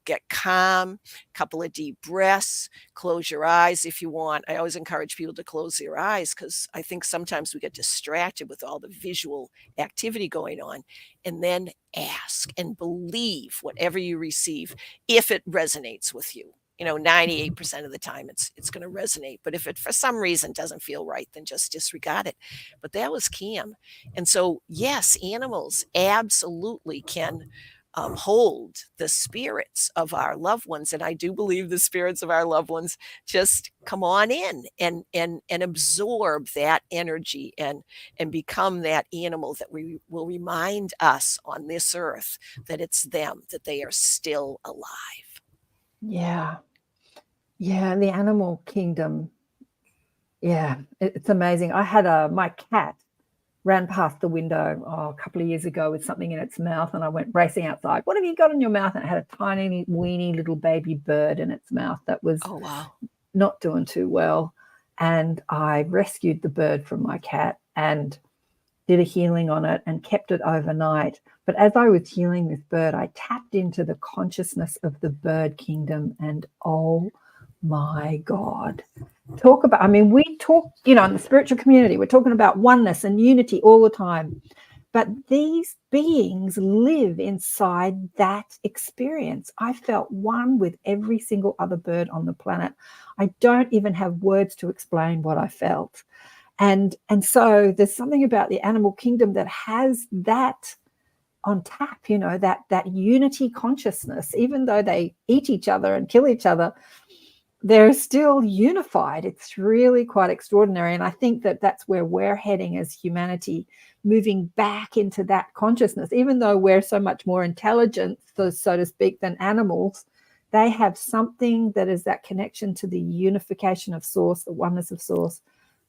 get calm, couple of deep breaths, close your eyes if you want. I always encourage people to close their eyes because I think sometimes we get distracted with all the visual activity going on, and then ask and believe whatever you receive if it resonates with you. 98% of the time it's going to resonate. But if it for some reason doesn't feel right, then just disregard it. But that was Cam. And so, yes, animals absolutely can hold the spirits of our loved ones. And I do believe the spirits of our loved ones just come on in and absorb that energy and become that animal that will remind us on this earth that it's them, that they are still alive. Yeah. Yeah. The animal kingdom. Yeah. It's amazing. I had my cat ran past the window a couple of years ago with something in its mouth, and I went racing outside. What have you got in your mouth? And it had a tiny, weeny little baby bird in its mouth that was not doing too well. And I rescued the bird from my cat and did a healing on it and kept it overnight. But as I was healing this bird, I tapped into the consciousness of the bird kingdom, and oh my God. We talk, in the spiritual community, we're talking about oneness and unity all the time. But these beings live inside that experience. I felt one with every single other bird on the planet. I don't even have words to explain what I felt. And so there's something about the animal kingdom that has that on tap, that unity consciousness. Even though they eat each other and kill each other, they're still unified. It's really quite extraordinary. And I think that that's where we're heading as humanity, moving back into that consciousness. Even though we're so much more intelligent, so to speak, than animals, they have something that is that connection to the unification of source, the oneness of source,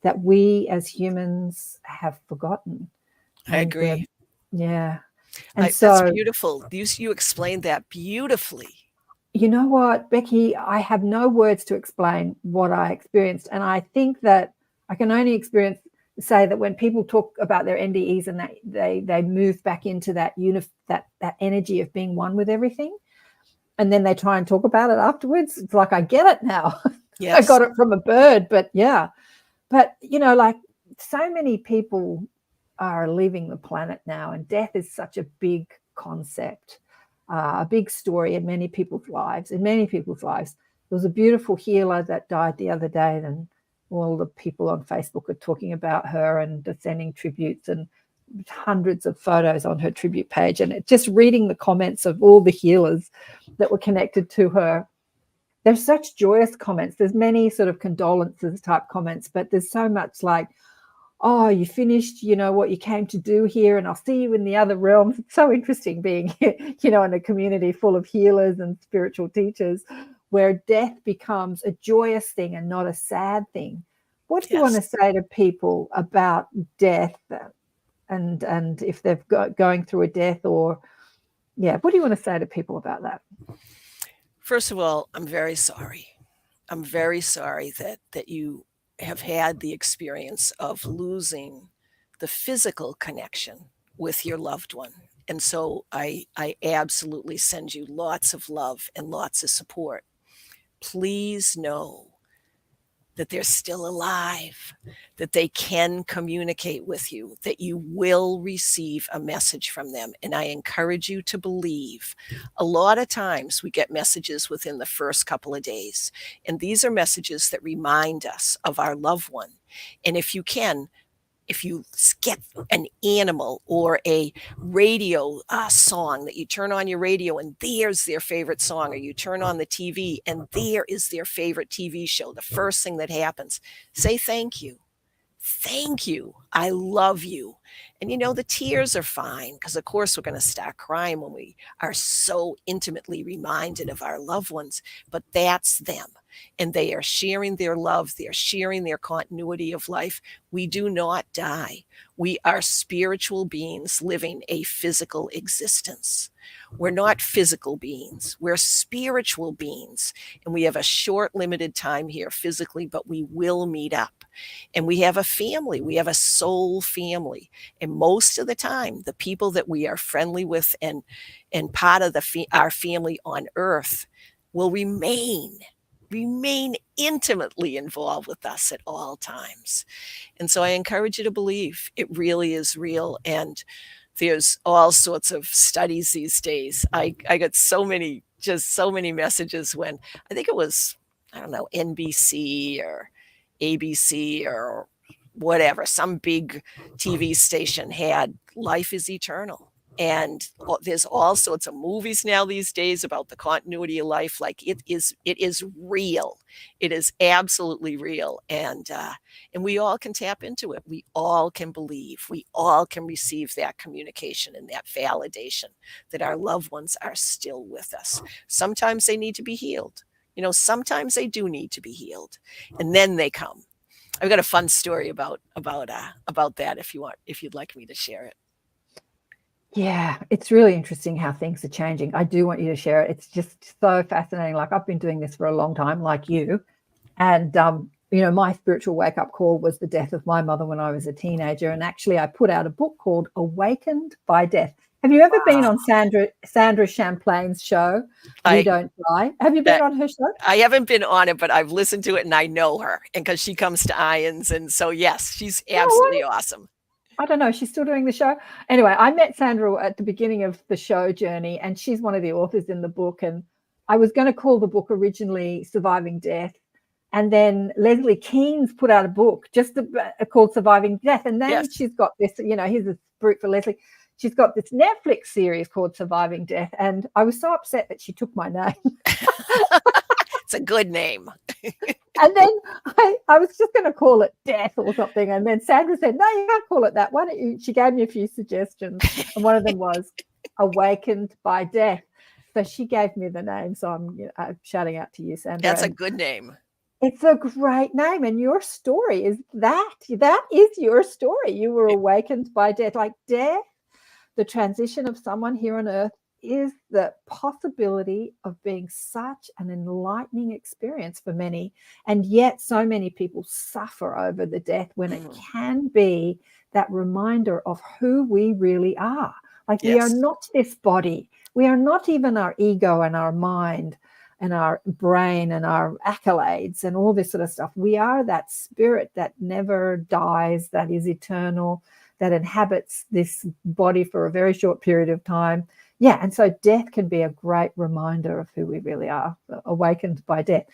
that we as humans have forgotten. I agree. Yeah. And that's beautiful. You explained that beautifully. You know what, Becky, I have no words to explain what I experienced. And I think that I can only say that when people talk about their NDEs and that they move back into that that energy of being one with everything, and then they try and talk about it afterwards, it's like, I get it now. Yes. I got it from a bird, but yeah. But, so many people are leaving the planet now, and death is such a big concept. A big story in many people's lives. There was a beautiful healer that died the other day, and all the people on Facebook are talking about her and sending tributes, and hundreds of photos on her tribute page. And just reading the comments of all the healers that were connected to her, there's such joyous comments. There's many sort of condolences type comments, but there's so much like, oh, you finished, what you came to do here, and I'll see you in the other realms. It's so interesting being here, in a community full of healers and spiritual teachers, where death becomes a joyous thing and not a sad thing. What do you want to say to people about death and if they've going through a death what do you want to say to people about that? First of all, I'm very sorry. I'm very sorry that you have had the experience of losing the physical connection with your loved one. And so I absolutely send you lots of love and lots of support. Please know that they're still alive, that they can communicate with you, that you will receive a message from them. And I encourage you to believe. A lot of times we get messages within the first couple of days, and these are messages that remind us of our loved one. And if you get an animal or a radio song that you turn on your radio and there's their favorite song, or you turn on the TV and there is their favorite TV show, the first thing that happens, say thank you. Thank you. I love you. And the tears are fine, because of course we're going to start crying when we are so intimately reminded of our loved ones, but that's them. And they are sharing their love. They're sharing their continuity of life. We do not die. We are spiritual beings living a physical existence. We're not physical beings. We're spiritual beings. And we have a short, limited time here physically, but we will meet up. And we have a family. We have a soul family. And most of the time, the people that we are friendly with and part of our family on earth will remain intimately involved with us at all times. And so I encourage you to believe it really is real. And there's all sorts of studies these days. I got so many messages when I think it was, I don't know, NBC or ABC or whatever, some big TV station had Life is Eternal. And there's all sorts of movies now these days about the continuity of life. Like it is real. It is absolutely real. And we all can tap into it. We all can believe. We all can receive that communication and that validation that our loved ones are still with us. Sometimes they need to be healed. Sometimes they do need to be healed, and then they come. I've got a fun story about that if you'd like me to share it. Yeah, it's really interesting how things are changing. I do want you to share it. It's just so fascinating. Like, I've been doing this for a long time, like you. And, my spiritual wake-up call was the death of my mother when I was a teenager. And actually, I put out a book called Awakened by Death. Have you ever been on Sandra Champlain's show, We Don't Die? Have you been on her show? I haven't been on it, but I've listened to it and I know her. And because she comes to Irons. And so, yes, she's absolutely awesome. I don't know. She's still doing the show. Anyway, I met Sandra at the beginning of the show journey, and she's one of the authors in the book. And I was going to call the book originally Surviving Death. And then Leslie Keane's put out a book just called Surviving Death. And then she's got this, here's a brute for Leslie. She's got this Netflix series called Surviving Death. And I was so upset that she took my name. It's a good name. And then I was just going to call it Death or something. And then Sandra said, no, you can't call it that. Why don't you? She gave me a few suggestions. And one of them was Awakened by Death. So she gave me the name. So I'm shouting out to you, Sandra. That's a good name. It's a great name. And your story is that. That is your story. You were awakened by death. Like death, the transition of someone here on earth, is the possibility of being such an enlightening experience for many. And yet so many people suffer over the death when it can be that reminder of who we really are. Like we are not this body. We are not even our ego and our mind and our brain and our accolades and all this sort of stuff. We are that spirit that never dies, that is eternal, that inhabits this body for a very short period of time. Yeah, and so death can be a great reminder of who we really are, awakened by death.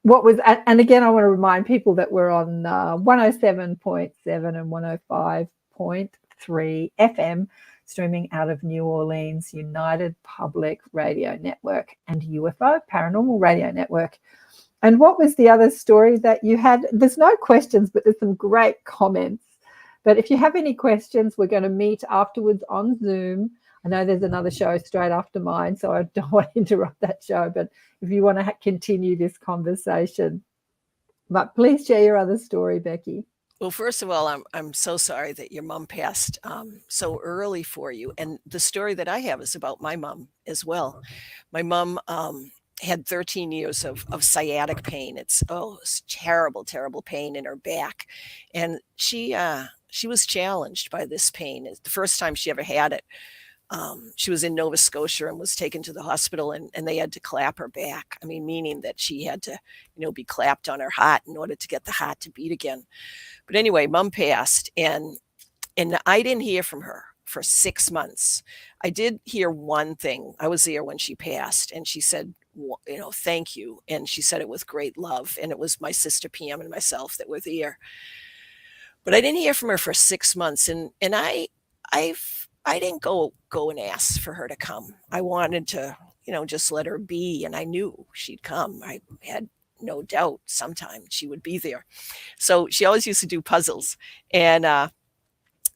And again, I want to remind people that we're on 107.7 and 105.3 FM, streaming out of New Orleans United Public Radio Network and UFO Paranormal Radio Network. And what was the other story that you had? There's no questions, but there's some great comments. But if you have any questions, we're going to meet afterwards on Zoom. I know there's another show straight after mine, so I don't want to interrupt that show. But if you want to continue this conversation, but please share your other story, Becky. Well, first of all, I'm so sorry that your mom passed so early for you. And the story that I have is about my mom as well. My mom had 13 years of sciatic pain. It's terrible, terrible pain in her back. And she was challenged by this pain. It's the first time she ever had it. She was in Nova Scotia and was taken to the hospital, and they had to clap her back. I mean, meaning that she had to, be clapped on her heart in order to get the heart to beat again. But anyway, Mom passed, and I didn't hear from her for 6 months. I did hear one thing. I was there when she passed, and she said, thank you. And she said it with great love. And it was my sister Pam and myself that were there. But I didn't hear from her for 6 months. And I didn't go and ask for her to come. I wanted to, just let her be. And I knew she'd come. I had no doubt sometime she would be there. So she always used to do puzzles. And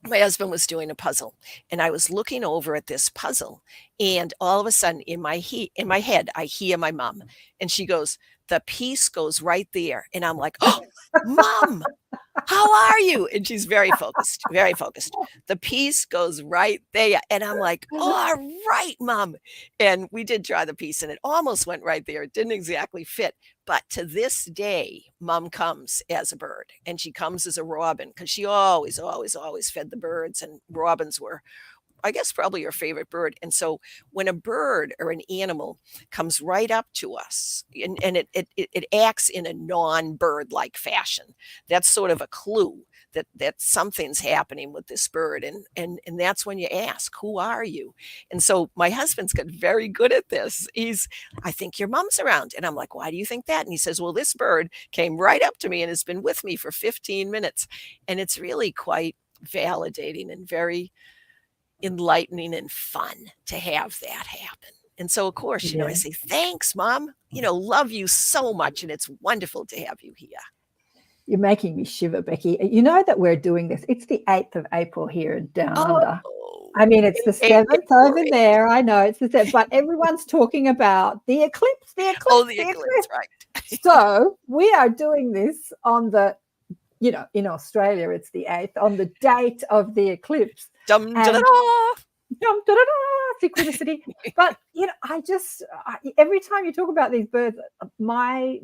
my husband was doing a puzzle, and I was looking over at this puzzle, and all of a sudden in my head, I hear my mom, and she goes, "The piece goes right there." And I'm like, "Oh, Mom, how are you?" And she's very focused, very focused. "The piece goes right there." And I'm like, "All right, Mom." And we did try the piece, and it almost went right there. It didn't exactly fit. But to this day, Mom comes as a bird, and she comes as a robin, because she always, always, always fed the birds, and robins were, I guess, probably her favorite bird. And so when a bird or an animal comes right up to us, and it acts in a non-bird like fashion, that's sort of a clue that something's happening with this bird. And that's when you ask, "Who are you?" And so my husband's got very good at this. "I think your mom's around." And I'm like, "Why do you think that?" And he says, "Well, this bird came right up to me and has been with me for 15 minutes. And it's really quite validating and very enlightening and fun to have that happen." And so, of course, I say, "Thanks, Mom. Love you so much. And it's wonderful to have you here." You're making me shiver, Becky. You know that we're doing this. It's the 8th of April here Down Under. I mean, it's the 7th over there. I know it's the 7th, but everyone's talking about the eclipse, the eclipse, Oh, the eclipse, right. So we are doing this on the, in Australia, it's the 8th, on the date of the eclipse. Dum, da, da, da. Dum, da, da, da, synchronicity. But every time you talk about these birds, my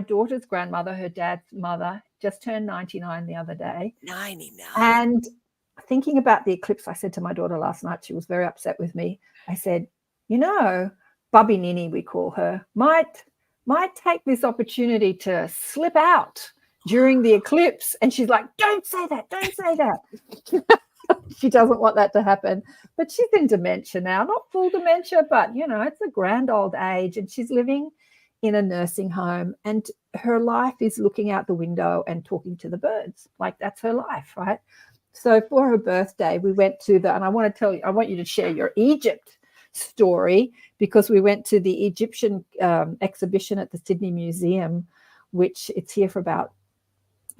daughter's grandmother, her dad's mother, just turned 99 the other day. 99. And thinking about the eclipse, I said to my daughter last night, she was very upset with me. I said, Bubby Ninny, we call her, might take this opportunity to slip out during the eclipse. And she's like, don't say that. She doesn't want that to happen. But she's in dementia now, not full dementia, but, it's a grand old age. And she's living in a nursing home. And her life is looking out the window and talking to the birds. Like, that's her life, right? So for her birthday, we went to and I want you to share your Egypt story, because we went to the Egyptian exhibition at the Sydney Museum, which it's here for about,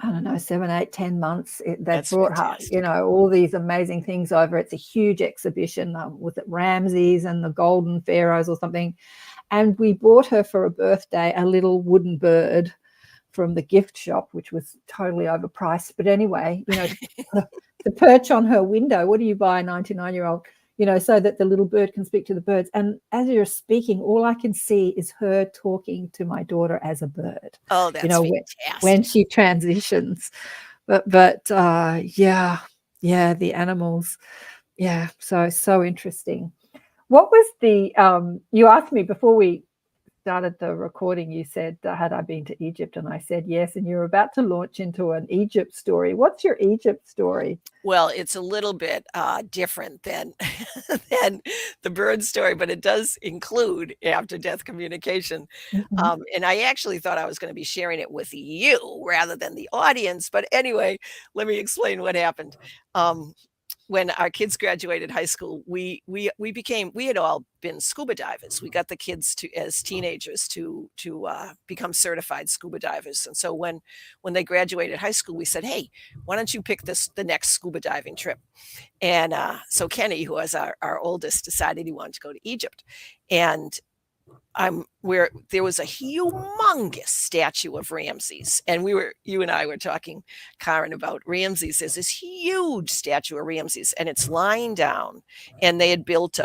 I don't know, 7, 8, 10 months. They've brought her, all these amazing things over. It's a huge exhibition. Was it Ramses and the Golden Pharaohs or something? And we bought her for a birthday a little wooden bird from the gift shop, which was totally overpriced. But anyway, the perch on her window. What do you buy a 99-year-old? So that the little bird can speak to the birds. And as you're speaking, all I can see is her talking to my daughter as a bird. Oh, that's fantastic. When she transitions. But the animals. Yeah, so interesting. What was the you asked me before we started the recording, you said, had I been to Egypt? And I said yes, and you're about to launch into an Egypt story. What's your Egypt story? Well, it's a little bit different than the bird story, but it does include after-death communication. Mm-hmm. And I actually thought I was going to be sharing it with you rather than the audience. But anyway, let me explain what happened. When our kids graduated high school, we had all been scuba divers. We got the kids as teenagers to become certified scuba divers. And so when they graduated high school, we said, "Hey, why don't you pick the next scuba diving trip?" And so Kenny, who was our oldest, decided he wanted to go to Egypt. And where there was a humongous statue of Ramses, and you and I were talking, Karen, about Ramses. There's this huge statue of Ramses, and it's lying down, and they had built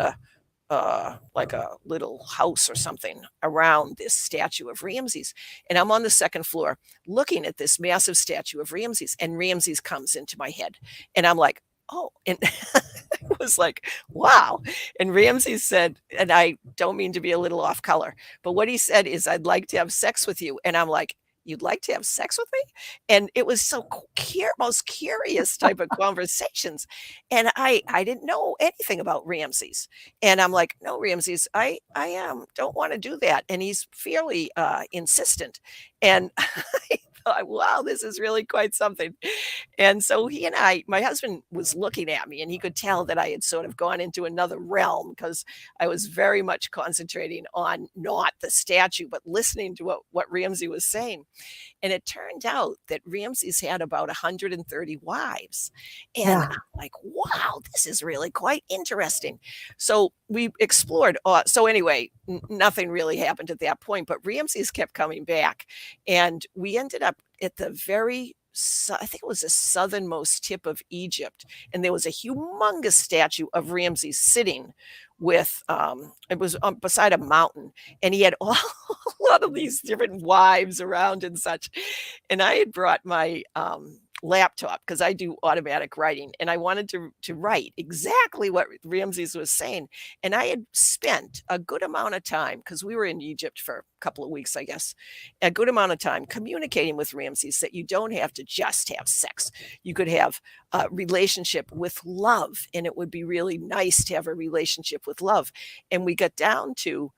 like a little house or something around this statue of Ramses. And I'm on the second floor looking at this massive statue of Ramses, and Ramses comes into my head, and I'm like, oh, and it was like, wow. And Ramsey said, and I don't mean to be a little off color, but what he said is, I'd like to have sex with you. And I'm like, you'd like to have sex with me? And it was so most curious type of conversations. And I didn't know anything about Ramses. And I'm like, no, Ramses, I don't want to do that. And he's fairly insistent. And I thought, wow, this is really quite something. And so my husband was looking at me and he could tell that I had sort of gone into another realm because I was very much concentrating on not the statue, but listening to what Ramsey was saying. And it turned out that Ramses had about 130 wives. And Yeah. I'm like, wow, this is really quite interesting. So we explored. So anyway, nothing really happened at that point, but Ramses kept coming back. And we ended up at the I think it was the southernmost tip of Egypt. And there was a humongous statue of Ramses sitting with, it was beside a mountain. And he had a lot of these different wives around and such. And I had brought my laptop because I do automatic writing, and I wanted to write exactly what Ramses was saying. And I had spent a good amount of time, because we were in Egypt for a couple of weeks, I guess, a good amount of time communicating with Ramses that you don't have to just have sex. You could have a relationship with love, and it would be really nice to have a relationship with love. And we got down to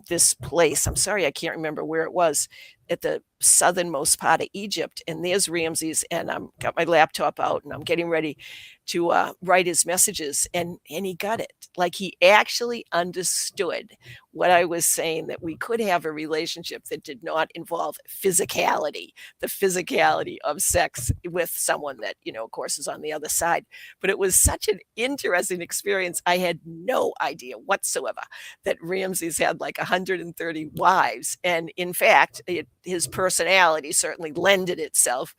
this place. I'm sorry, I can't remember where it was, at the southernmost part of Egypt. And there's Ramses, and I'm got my laptop out and I'm getting ready to write his messages. And he got it. Like, he actually understood what I was saying, that we could have a relationship that did not involve physicality, the physicality of sex with someone that, of course, is on the other side. But it was such an interesting experience. I had no idea whatsoever that Ramses had like 130 wives. And in fact, his personality certainly lended itself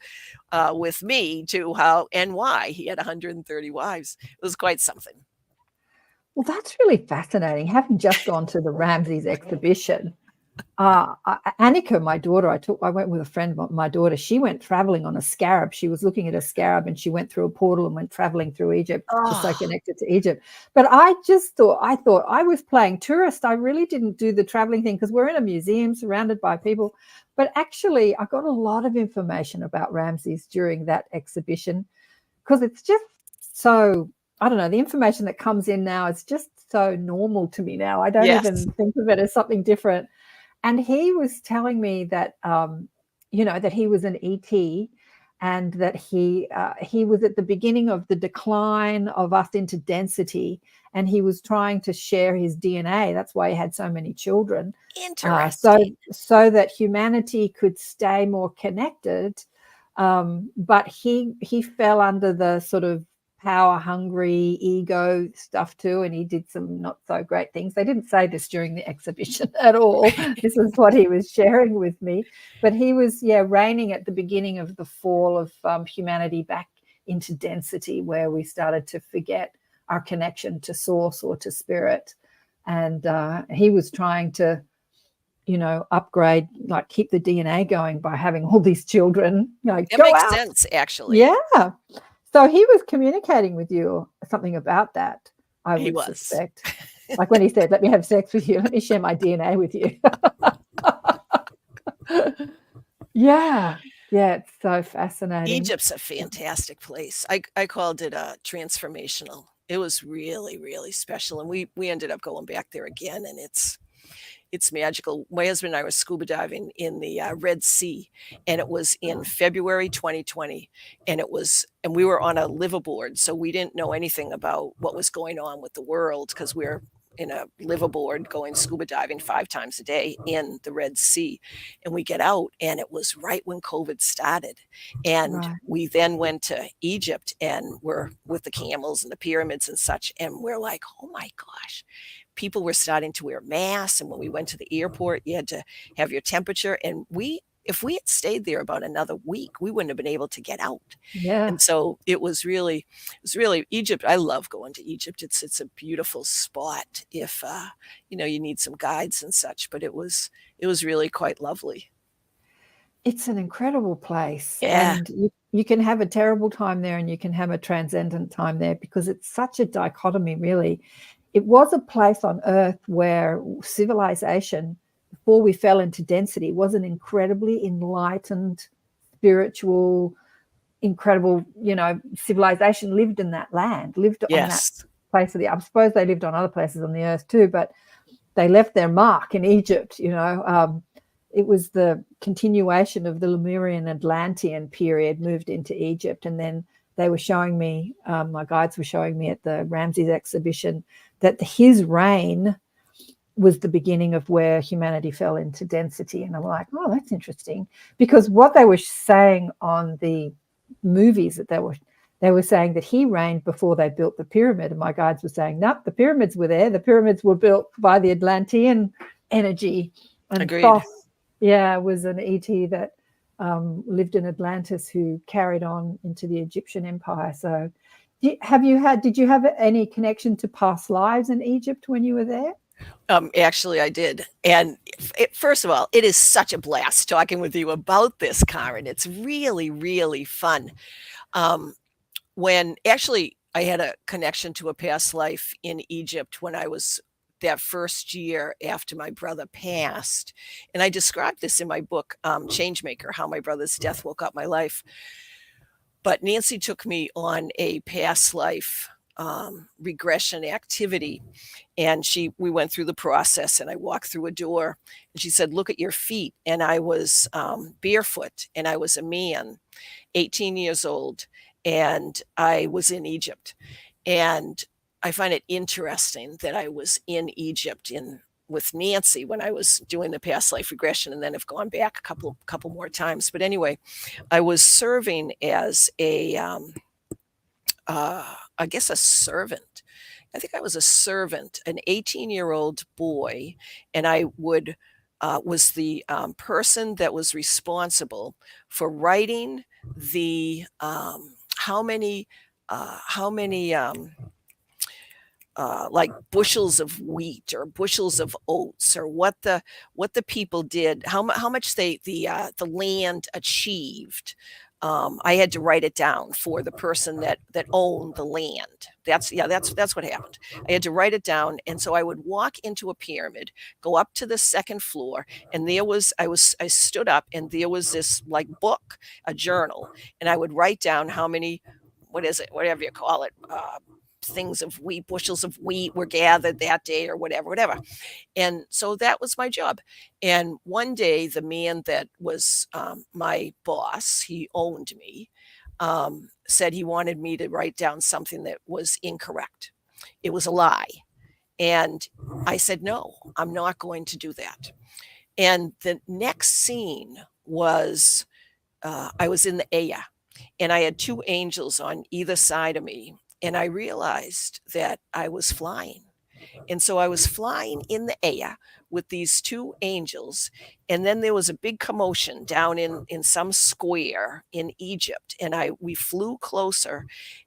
with me to how and why he had 130 wives. It was quite something. Well, that's really fascinating. Having just gone to the Ramses exhibition, Annika, my daughter, I went with a friend, my daughter, she went traveling on a scarab. She was looking at a scarab and she went through a portal and went traveling through Egypt. She's so connected to Egypt. But I thought I was playing tourist. I really didn't do the traveling thing because we're in a museum surrounded by people. But actually, I got a lot of information about Ramses during that exhibition, because it's just so, I don't know, the information that comes in now is just so normal to me now. I don't even think of it as something different. And he was telling me that, that he was an ET, and that he was at the beginning of the decline of us into density, and he was trying to share his DNA. That's why he had so many children. Interesting. So that humanity could stay more connected. But he fell under the sort of power hungry ego stuff too, and he did some not so great things. They didn't say this during the exhibition at all. This is what he was sharing with me, but he was reigning at the beginning of the fall of humanity back into density, where we started to forget our connection to source or to spirit. And he was trying to upgrade, like keep the DNA going by having all these children, It go makes out. sense, actually. Yeah. So he was communicating with you something about that, I He would was. suspect. Like when he said, let me have sex with you, let me share my DNA with you. Yeah, it's so fascinating. Egypt's a fantastic place. I called it transformational. It was really, really special. And we ended up going back there again, and it's magical. My husband and I were scuba diving in the Red Sea, and it was in February 2020, and we were on a liveaboard, so we didn't know anything about what was going on with the world, because we were in a liveaboard going scuba diving 5 times a day in the Red Sea. And we get out, and it was right when COVID started. And we then went to Egypt, and we're with the camels and the pyramids and such, and we're like, oh my gosh, people were starting to wear masks. And when we went to the airport, you had to have your temperature. And if we had stayed there about another week, we wouldn't have been able to get out. Yeah. And so it was really Egypt. I love going to Egypt. It's a beautiful spot if you need some guides and such, but it was really quite lovely. It's an incredible place, Yeah. and you can have a terrible time there and you can have a transcendent time there, because it's such a dichotomy, really. It was a place on earth where civilization, before we fell into density, was an incredibly enlightened, spiritual, incredible, civilization lived in that land, lived on that Yes. place of the, I suppose they lived on other places on the earth too, but they left their mark in Egypt. It was the continuation of the Lemurian Atlantean period moved into Egypt. And then they were showing me, my guides were showing me at the Ramses exhibition, that his reign was the beginning of where humanity fell into density. And I'm like, oh, that's interesting. Because what they were saying on the movies, that they were saying that he reigned before they built the pyramid. And my guides were saying, nope, the pyramids were there. The pyramids were built by the Atlantean energy. And Agreed. Thoth, was an ET that lived in Atlantis, who carried on into the Egyptian empire. So did you have any connection to past lives in Egypt when you were there? Actually, I did. And first of all, it is such a blast talking with you about this, Karen. It's really, really fun. When actually I had a connection to a past life in Egypt when I was that first year after my brother passed. And I described this in my book, Changemaker, How My Brother's Death Woke Up My Life. But Nancy took me on a past life regression activity. And we went through the process, and I walked through a door, and she said, look at your feet. And I was barefoot, and I was a man, 18 years old, and I was in Egypt. And I find it interesting that I was in Egypt with Nancy when I was doing the past life regression, and then have gone back a couple more times. But anyway, I was serving as I guess a servant. I think I was a servant, an 18-year-old boy, and I was the person that was responsible for writing the how many like bushels of wheat or bushels of oats, or what the people did, how much the land achieved. I had to write it down for the person that owned the land. That's what happened. I had to write it down, and so I would walk into a pyramid, go up to the second floor, and I stood up, and there was this like book, a journal, and I would write down how many, what is it, whatever you call it, things of wheat, bushels of wheat were gathered that day, or whatever. And so that was my job. And one day, the man that was my boss, he owned me, said he wanted me to write down something that was incorrect. It was a lie. And I said, no, I'm not going to do that. And the next scene was, I was in the Aya, and I had two angels on either side of me. And I realized that I was flying. And so I was flying in the air with these two angels. And then there was a big commotion down in some square in Egypt. And we flew closer,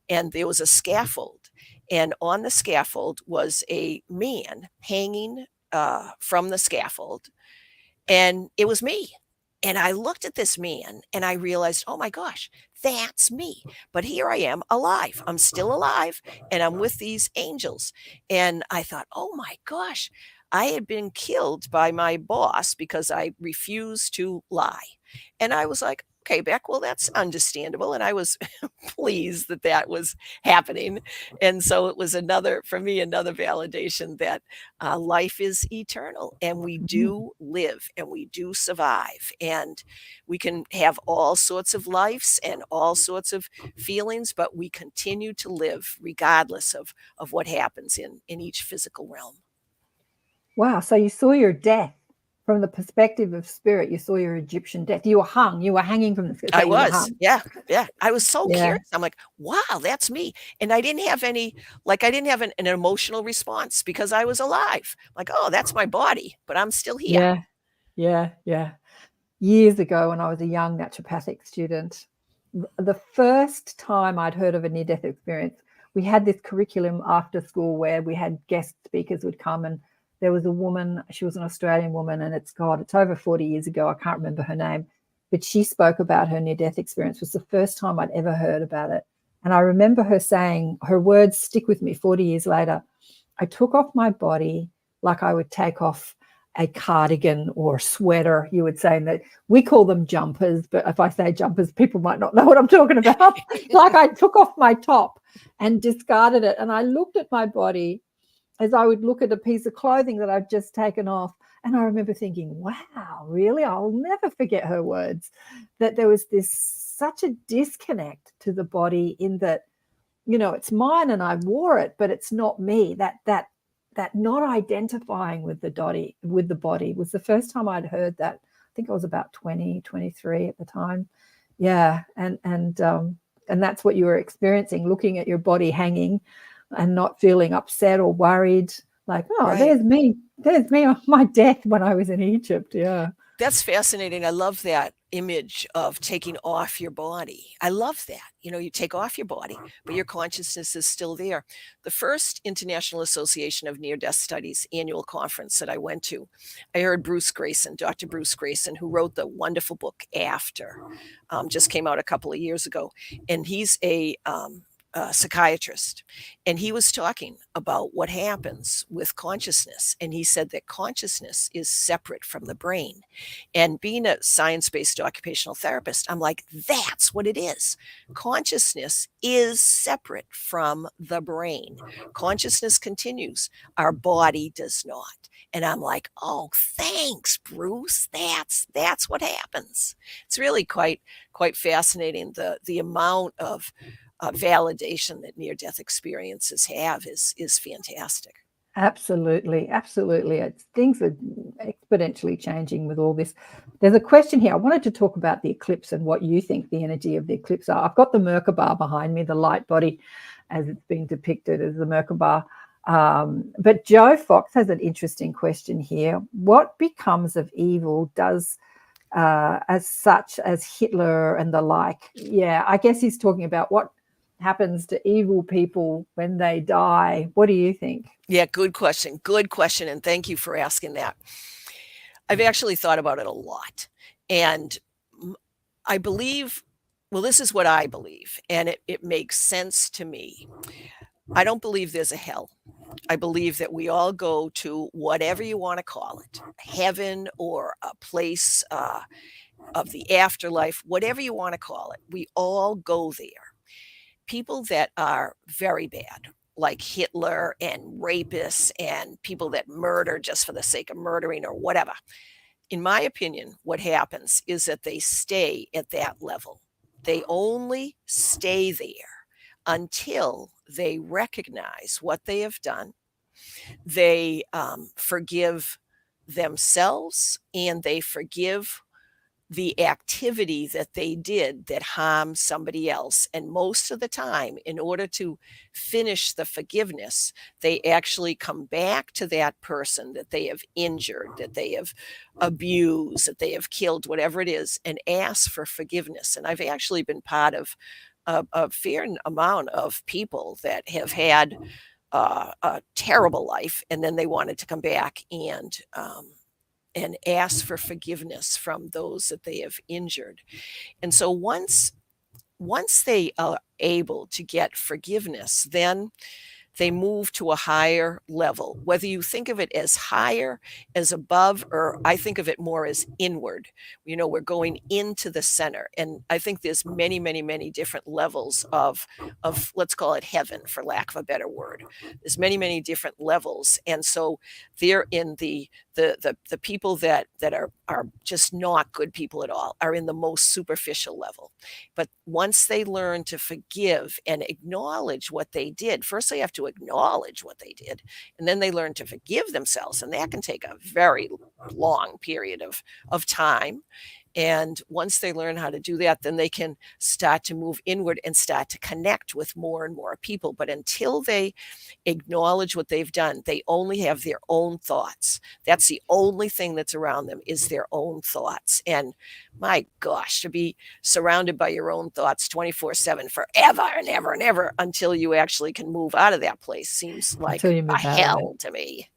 and there was a scaffold. And on the scaffold was a man hanging from the scaffold. And it was me. And I looked at this man, and I realized, oh my gosh, that's me. But here I am, alive. I'm still alive, and I'm with these angels. And I thought, oh my gosh, I had been killed by my boss because I refused to lie. And I was like, okay, Beck, well, that's understandable. And I was pleased that was happening. And so it was for me, another validation that life is eternal, and we do live, and we do survive, and we can have all sorts of lives and all sorts of feelings, but we continue to live regardless of what happens in each physical realm. Wow. So you saw your death from the perspective of spirit. You saw your Egyptian death. You were hanging from the sky. I was. Yeah. I was so curious. I'm like, wow, that's me. And I didn't have an emotional response because I was alive. Like, oh, that's my body, but I'm still here. Yeah. Years ago, when I was a young naturopathic student, the first time I'd heard of a near-death experience, we had this curriculum after school where we had guest speakers would come, and there was a woman, she was an Australian woman, and it's over 40 years ago, I can't remember her name, but she spoke about her near-death experience. It was the first time I'd ever heard about it. And I remember her saying, her words stick with me 40 years later, I took off my body like I would take off a cardigan or sweater, you would say. That we call them jumpers, but if I say jumpers, people might not know what I'm talking about. Like I took off my top and discarded it. And I looked at my body as I would look at a piece of clothing that I'd just taken off. And I remember thinking, wow, really? I'll never forget her words, that there was such a disconnect to the body in that, you know, it's mine and I wore it, but it's not me. That not identifying with the body was the first time I'd heard that. I think I was about 20, 23 at the time. Yeah. And that's what you were experiencing, looking at your body hanging and not feeling upset or worried. Like, oh, Right. there's me on my death when I was in Egypt. Yeah. That's fascinating. I love that image of taking off your body. I love that. You know, you take off your body, but your consciousness is still there. The first International Association of Near-Death Studies annual conference that I went to, I heard Dr. Bruce Grayson, who wrote the wonderful book After, just came out a couple of years ago. And he's a psychiatrist, and he was talking about what happens with consciousness, and he said that consciousness is separate from the brain. And being a science-based occupational therapist, I'm like, that's what it is. Consciousness is separate from the brain. Consciousness continues, our body does not. And I'm like, oh, thanks, Bruce. That's what happens. It's really quite fascinating. The amount of validation that near-death experiences have is fantastic. Absolutely. Things are exponentially changing with all this. There's a question here. I wanted to talk about the eclipse and what you think the energy of the eclipse are. I've got the Merkaba behind me, the light body as it's being depicted as the Merkaba. But Joe Fox has an interesting question here. What becomes of evil does as such as Hitler and the like? Yeah, I guess he's talking about what happens to evil people when they die. What do you think? Yeah, good question. And thank you for asking that. I've actually thought about it a lot. And I believe, well, this is what I believe, and it makes sense to me. I don't believe there's a hell. I believe that we all go to whatever you want to call it, heaven or a place of the afterlife, whatever you want to call it. We all go there. People that are very bad, like Hitler and rapists and people that murder just for the sake of murdering or whatever. In my opinion, what happens is that they stay at that level. They only stay there until they recognize what they have done. They forgive themselves and they forgive the activity that they did that harmed somebody else. And most of the time, in order to finish the forgiveness, they actually come back to that person that they have injured, that they have abused, that they have killed, whatever it is, and ask for forgiveness. And I've actually been part of a fair amount of people that have had a terrible life, and then they wanted to come back and ask for forgiveness from those that they have injured. And so once they are able to get forgiveness, then they move to a higher level. Whether you think of it as higher, as above, or I think of it more as inward. You know, we're going into the center. And I think there's many, many, many different levels of let's call it heaven, for lack of a better word. There's many, many different levels. And so they're in the people that are just not good people at all are in the most superficial level. But once they learn to forgive and acknowledge what they did, first they have to acknowledge what they did, and then they learn to forgive themselves, and that can take a very long period of time. And once they learn how to do that, then they can start to move inward and start to connect with more and more people. But until they acknowledge what they've done, they only have their own thoughts. That's the only thing that's around them, is their own thoughts. And my gosh, to be surrounded by your own thoughts 24/7 forever and ever and ever until you actually can move out of that place seems like a hell to me.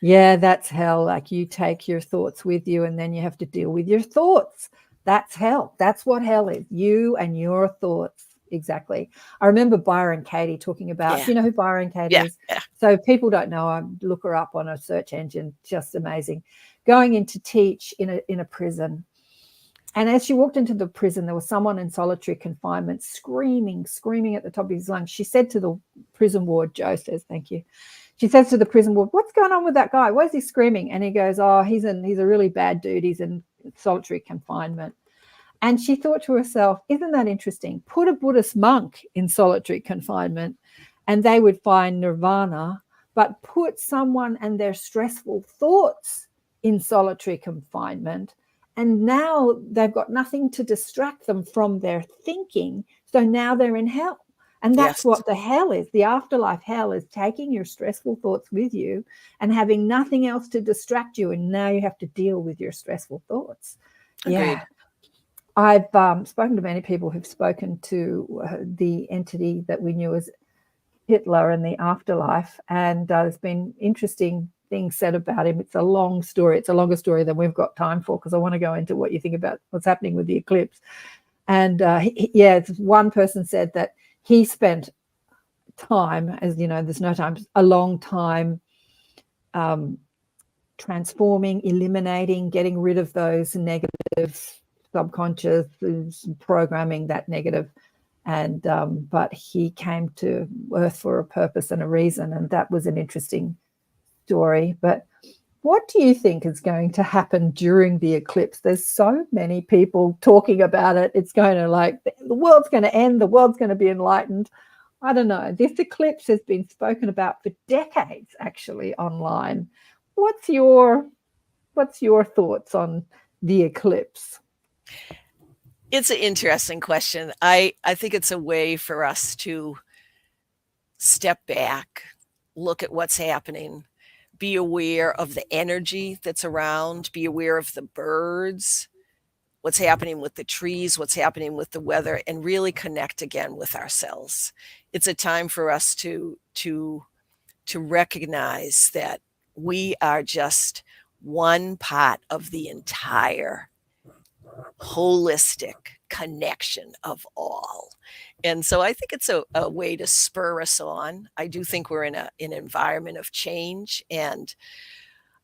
Yeah, that's hell. Like, you take your thoughts with you and then you have to deal with your thoughts. That's hell. That's what hell is. You and your thoughts. Exactly. I remember Byron Katie talking about, Yeah. do you know who Byron Katie Yeah. is? Yeah. So if people don't know, I look her up on a search engine. Just amazing. Going in to teach in a prison. And as she walked into the prison, there was someone in solitary confinement screaming at the top of his lungs. She said to the prison ward, Joe says, thank you. She says to the prison ward, what's going on with that guy? Why is he screaming? And he goes, oh, he's a really bad dude. He's in solitary confinement. And she thought to herself, isn't that interesting? Put a Buddhist monk in solitary confinement and they would find nirvana, but put someone and their stressful thoughts in solitary confinement, and now they've got nothing to distract them from their thinking. So now they're in hell. And that's Yes. what the hell is. The afterlife hell is taking your stressful thoughts with you and having nothing else to distract you. And now you have to deal with your stressful thoughts. Agreed. Yeah. I've spoken to many people who've spoken to the entity that we knew as Hitler in the afterlife, and there's been interesting things said about him. It's a long story. It's a longer story than we've got time for, because I want to go into what you think about what's happening with the eclipse. And one person said that he spent time, as you know, there's no time, a long time transforming, eliminating, getting rid of those negative subconscious programming, that negative, and but he came to Earth for a purpose and a reason, and that was an interesting story. But what do you think is going to happen during the eclipse? There's so many people talking about it. It's going to, like, the world's going to end, the world's going to be enlightened. I don't know. This eclipse has been spoken about for decades, actually, online. What's your thoughts on the eclipse? It's an interesting question. I think it's a way for us to step back, look at what's happening, be aware of the energy that's around, be aware of the birds, what's happening with the trees, what's happening with the weather, and really connect again with ourselves. It's a time for us to recognize that we are just one part of the entire holistic connection of all. And so I think it's a way to spur us on. I do think we're in an environment of change, and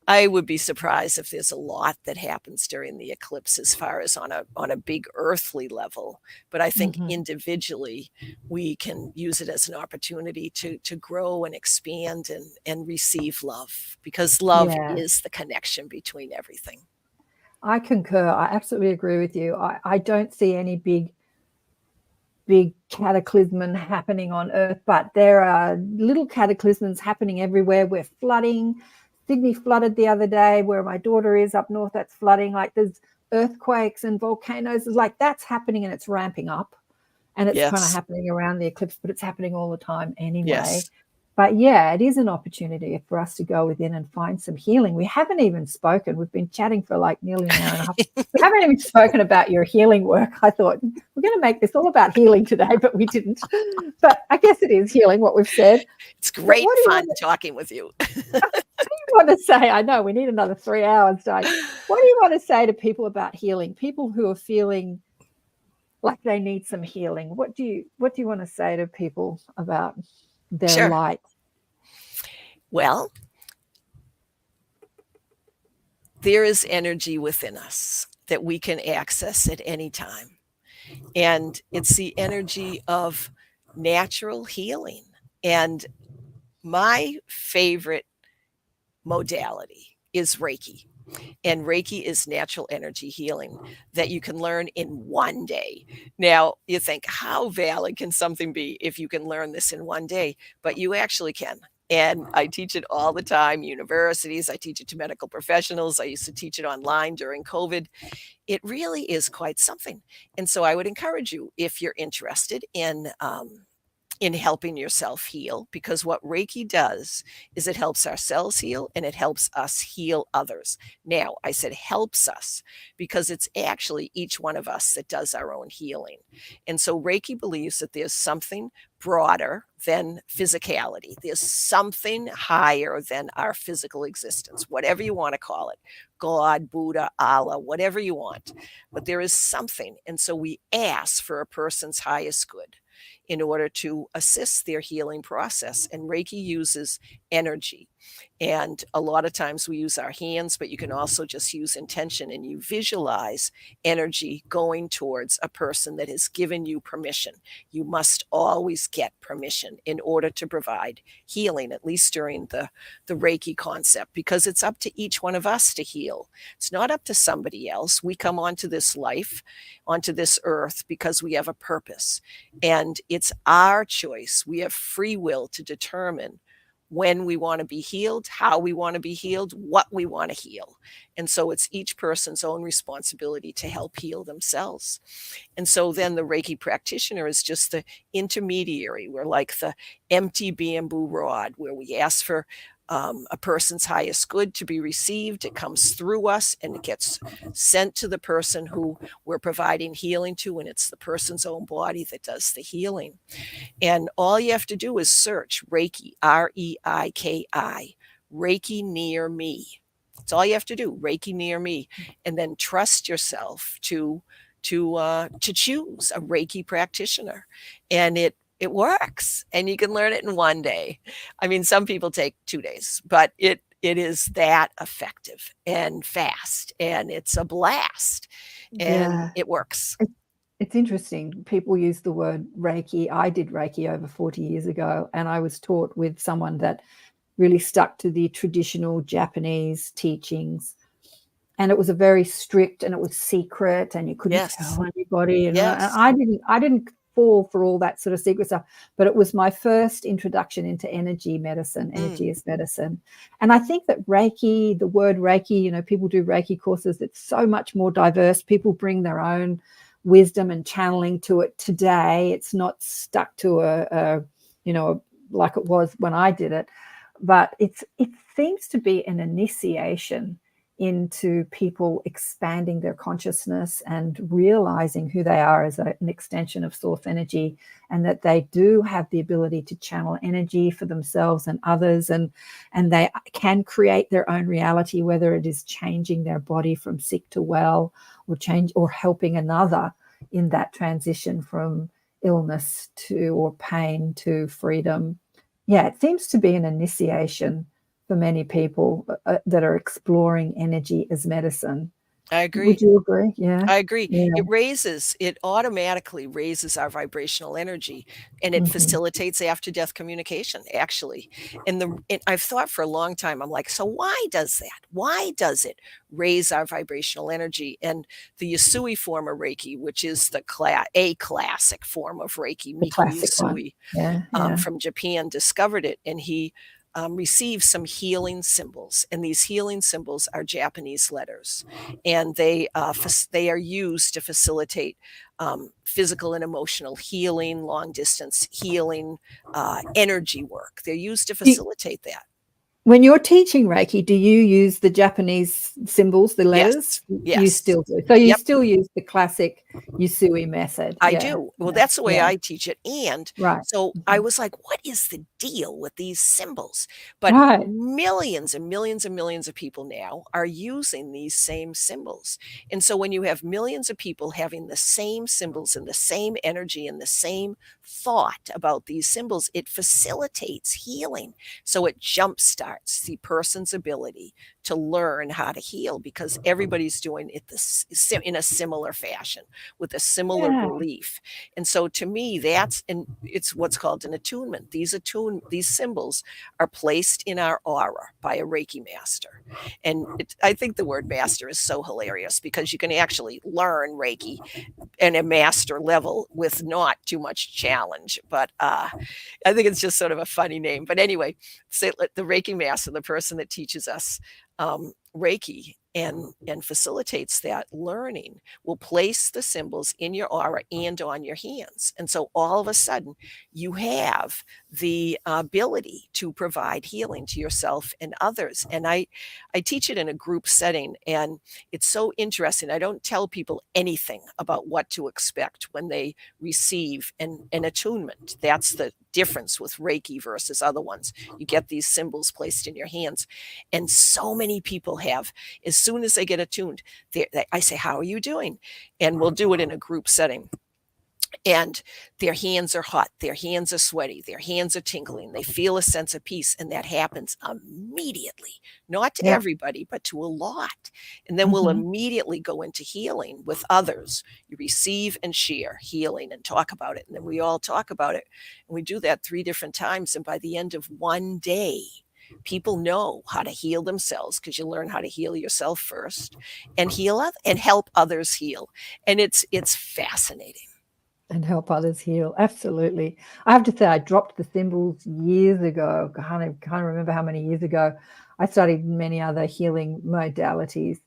I would be surprised if there's a lot that happens during the eclipse as far as on a big earthly level. But I think individually we can use it as an opportunity to grow and expand and receive love, because love is the connection between everything. I concur. I absolutely agree with you. I don't see any big cataclysm happening on Earth, but there are little cataclysms happening everywhere. We're flooding. Sydney flooded the other day. Where my daughter is up north, that's flooding. Like, there's earthquakes and volcanoes. Like, that's happening, and it's ramping up. And it's kind of happening around the eclipse, but it's happening all the time anyway. Yes. But yeah, it is an opportunity for us to go within and find some healing. We haven't even spoken. We've been chatting for like nearly an hour and a half. We haven't even spoken about your healing work. I thought we're going to make this all about healing today, but we didn't. But I guess it is healing, what we've said. It's great fun talking with you. What do you want to say? I know we need another 3 hours, Di. What do you want to say to people about healing? People who are feeling like they need some healing. What do you want to say to people about their light? Well, there is energy within us that we can access at any time. And it's the energy of natural healing. And my favorite modality is Reiki. And Reiki is natural energy healing that you can learn in one day. Now, you think, how valid can something be if you can learn this in one day? But you actually can. And I teach it all the time, universities. I teach it to medical professionals. I used to teach it online during COVID. It really is quite something. And so I would encourage you, if you're interested in in helping yourself heal, because what Reiki does is it helps our cells heal and it helps us heal others. Now, I said helps us because it's actually each one of us that does our own healing. And so Reiki believes that there's something broader than physicality. There's something higher than our physical existence, whatever you want to call it. God, Buddha, Allah, whatever you want. But there is something. And so we ask for a person's highest good in order to assist their healing process. And Reiki uses energy. And a lot of times we use our hands, but you can also just use intention, and you visualize energy going towards a person that has given you permission. You must always get permission in order to provide healing, at least during the Reiki concept, because it's up to each one of us to heal. It's not up to somebody else. We come onto this life, onto this earth, because we have a purpose. And it's our choice. We have free will to determine when we want to be healed, how we want to be healed, what we want to heal. And so it's each person's own responsibility to help heal themselves. And so then the Reiki practitioner is just the intermediary. We're like the empty bamboo rod where we ask for a person's highest good to be received. It comes through us and it gets sent to the person who we're providing healing to, and it's the person's own body that does the healing. And all you have to do is search Reiki, Reiki, Reiki near me. That's all you have to do, Reiki near me, and then trust yourself to choose a Reiki practitioner, and it works, and you can learn it in one day. I mean, some people take 2 days, but it is that effective and fast, and it's a blast, and Yeah. it works. It's interesting. People use the word Reiki. I did Reiki over 40 years ago, and I was taught with someone that really stuck to the traditional Japanese teachings. And it was a very strict, and it was secret, and you couldn't Yes. tell anybody. And Yes. I didn't fall for all that sort of secret stuff, but it was my first introduction into energy medicine. Energy is medicine. And I think that Reiki, the word Reiki, people do Reiki courses. It's so much more diverse. People bring their own wisdom and channeling to it today. It's not stuck to like it was when I did it, but it seems to be an initiation into people expanding their consciousness and realizing who they are as an extension of source energy, and that they do have the ability to channel energy for themselves and others, and they can create their own reality, whether it is changing their body from sick to well, or helping another in that transition from illness to or pain to freedom. Yeah, it seems to be an initiation for many people that are exploring energy as medicine. I agree. Would you agree? Yeah. I agree. Yeah. It automatically raises our vibrational energy, and it facilitates after-death communication, actually. And I've thought for a long time, I'm like, so why does that? Why does it raise our vibrational energy? And the Usui form of Reiki, which is a classic form of Reiki, The Miki classic one. Usui, Yeah. from Japan, discovered it, and he received some healing symbols, and these healing symbols are Japanese letters, and they are used to facilitate physical and emotional healing, long distance healing, energy work. They're used to facilitate that. When you're teaching Reiki, do you use the Japanese symbols, the letters? Yes. You still do. So you Yep. still use the classic Usui method. I Yeah. do. Well, Yeah. that's the way Yeah. I teach it. And Right. so I was like, what is the deal with these symbols? But Right. millions and millions and millions of people now are using these same symbols. And so when you have millions of people having the same symbols and the same energy and the same thought about these symbols, it facilitates healing. So it jumpstarts the person's ability to learn how to heal, because everybody's doing it in a similar fashion with a similar Yeah. belief. And so to me, it's what's called an attunement. These symbols are placed in our aura by a Reiki master. And I think the word master is so hilarious, because you can actually learn Reiki at a master level with not too much challenge. But I think it's just sort of a funny name. But anyway, say the Reiki master, the person that teaches us Reiki, and facilitates that learning will place the symbols in your aura and on your hands. And so all of a sudden you have the ability to provide healing to yourself and others. And I teach it in a group setting, and it's so interesting. I don't tell people anything about what to expect when they receive an attunement. That's the difference with Reiki versus other ones. You get these symbols placed in your hands, and so many people have, as soon as they get attuned, I say, how are you doing? And we'll do it in a group setting. And their hands are hot, their hands are sweaty, their hands are tingling, they feel a sense of peace, and that happens immediately, not to Yeah. everybody, but to a lot. And then we'll immediately go into healing with others. You receive and share healing and talk about it, and then we all talk about it, and we do that 3 different times, and by the end of one day, people know how to heal themselves, because you learn how to heal yourself first and and help others heal. And it's fascinating. And help others heal. Absolutely. I have to say, I dropped the symbols years ago. Can't remember how many years ago. I studied many other healing modalities.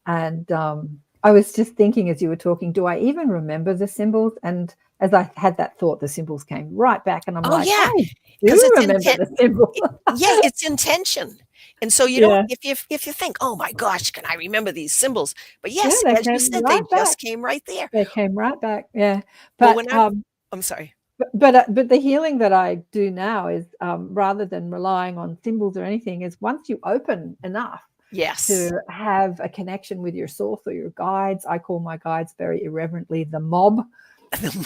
And I was just thinking as you were talking, do I even remember the symbols? And as I had that thought, the symbols came right back. And I'm like, yeah, I because do it's remember the symbol. yeah, it's intention. And so you don't, if you think, oh my gosh, can I remember these symbols? But yes, they as you came said, right they just back. came right there. They came right back. Yeah. Well, But I'm sorry. But the healing that I do now is rather than relying on symbols or anything, is once you open enough Yes. to have a connection with your source or your guides. I call my guides very irreverently the mob.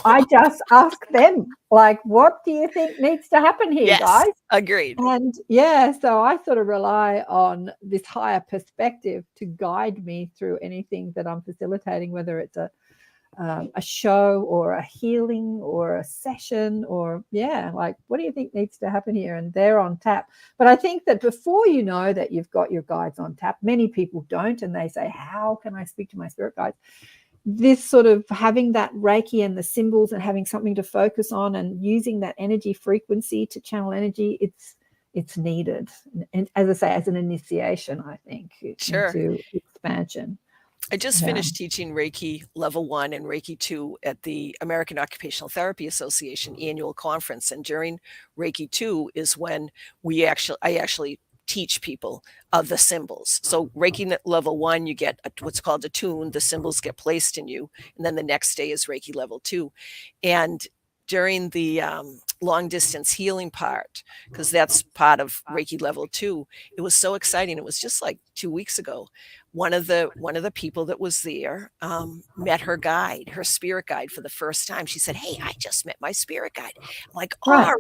I just ask them, like, what do you think needs to happen here, Yes, guys? agreed. And so I sort of rely on this higher perspective to guide me through anything that I'm facilitating, whether it's a show or a healing or a session or like, what do you think needs to happen here? And they're on tap. But I think that before you know that you've got your guides on tap, many people don't, and they say, how can I speak to my spirit guides? This sort of having that Reiki and the symbols and having something to focus on and using that energy frequency to channel energy, it's needed. And as I say, as an initiation, I think, into expansion. I just finished teaching Reiki level 1 and Reiki 2 at the American Occupational Therapy Association annual conference. And during Reiki 2 is when I actually teach people of the symbols. So Reiki level 1, you get what's called a tune. The symbols get placed in you. And then the next day is Reiki level 2. And during the long distance healing part, because that's part of Reiki level 2, it was so exciting. It was just like 2 weeks ago. One of the people that was there met her guide, her spirit guide, for the first time. She said, "Hey, I just met my spirit guide." I'm like, all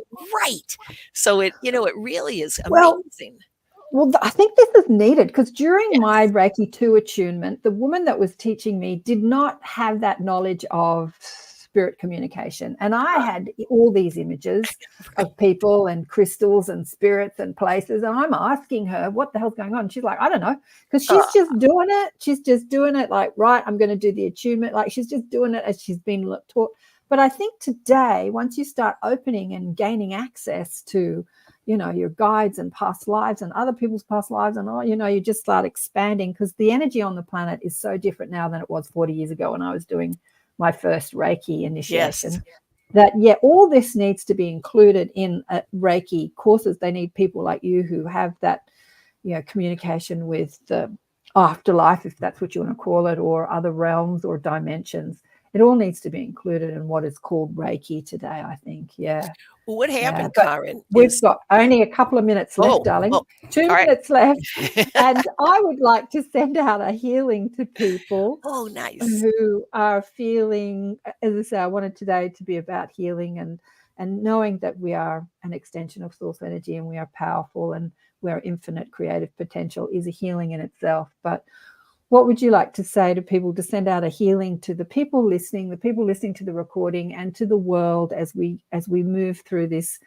right. So it really is amazing. Well, I think this is needed, because during my Reiki 2 attunement, the woman that was teaching me did not have that knowledge of spirit communication. And I had all these images of people and crystals and spirits and places. And I'm asking her, what the hell's going on? And she's like, I don't know, because she's just doing it. She's just doing it like, right, I'm going to do the attunement. Like, she's just doing it as she's been taught. But I think today, once you start opening and gaining access to, your guides and past lives and other people's past lives, and you just start expanding, because the energy on the planet is so different now than it was 40 years ago when I was doing my first Reiki initiation. That all this needs to be included in Reiki courses. They need people like you who have that, communication with the afterlife, if that's what you want to call it, or other realms or dimensions. It all needs to be included in what is called Reiki today, I think. Yeah. Well, what happened, Karen? We've got only a couple of minutes left, darling. 2 minutes left. And I would like to send out a healing to people who are feeling, as I say, I wanted today to be about healing and knowing that we are an extension of source energy, and we are powerful, and we're infinite creative potential is a healing in itself. But what would you like to say to people to send out a healing to the people listening to the recording, and to the world as we move through this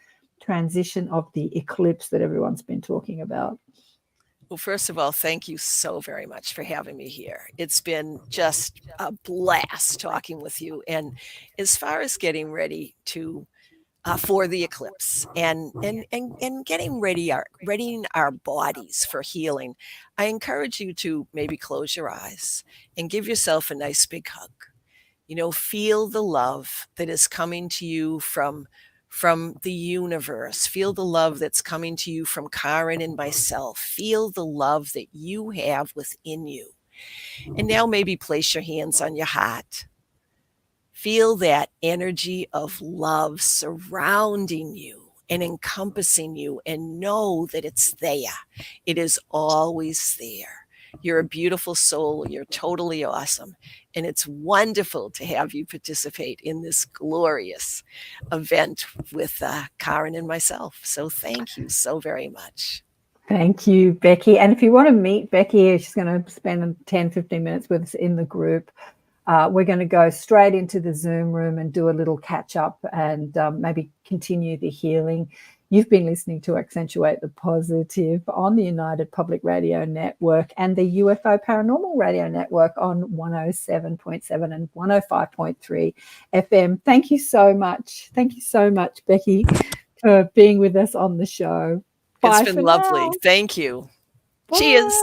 transition of the eclipse that everyone's been talking about? Well, first of all, thank you so very much for having me here. It's been just a blast talking with you. And as far as getting ready to for the eclipse, and readying our bodies for healing, I encourage you to maybe close your eyes and give yourself a nice big hug. Feel the love that is coming to you from the universe. Feel the love that's coming to you from Karen and myself. Feel the love that you have within you. And now maybe place your hands on your heart. Feel that energy of love surrounding you and encompassing you, and know that it's there. It is always there. You're a beautiful soul. You're totally awesome. And it's wonderful to have you participate in this glorious event with Karen and myself. So thank you so very much. Thank you, Becky. And if you want to meet Becky, she's going to spend 10, 15 minutes with us in the group. We're going to go straight into the Zoom room and do a little catch up and maybe continue the healing. You've been listening to Accentuate the Positive on the United Public Radio Network and the UFO Paranormal Radio Network on 107.7 and 105.3 FM. Thank you so much. Thank you so much, Becky, for being with us on the show. Bye. It's been lovely. Now. Thank you. Bye. Cheers.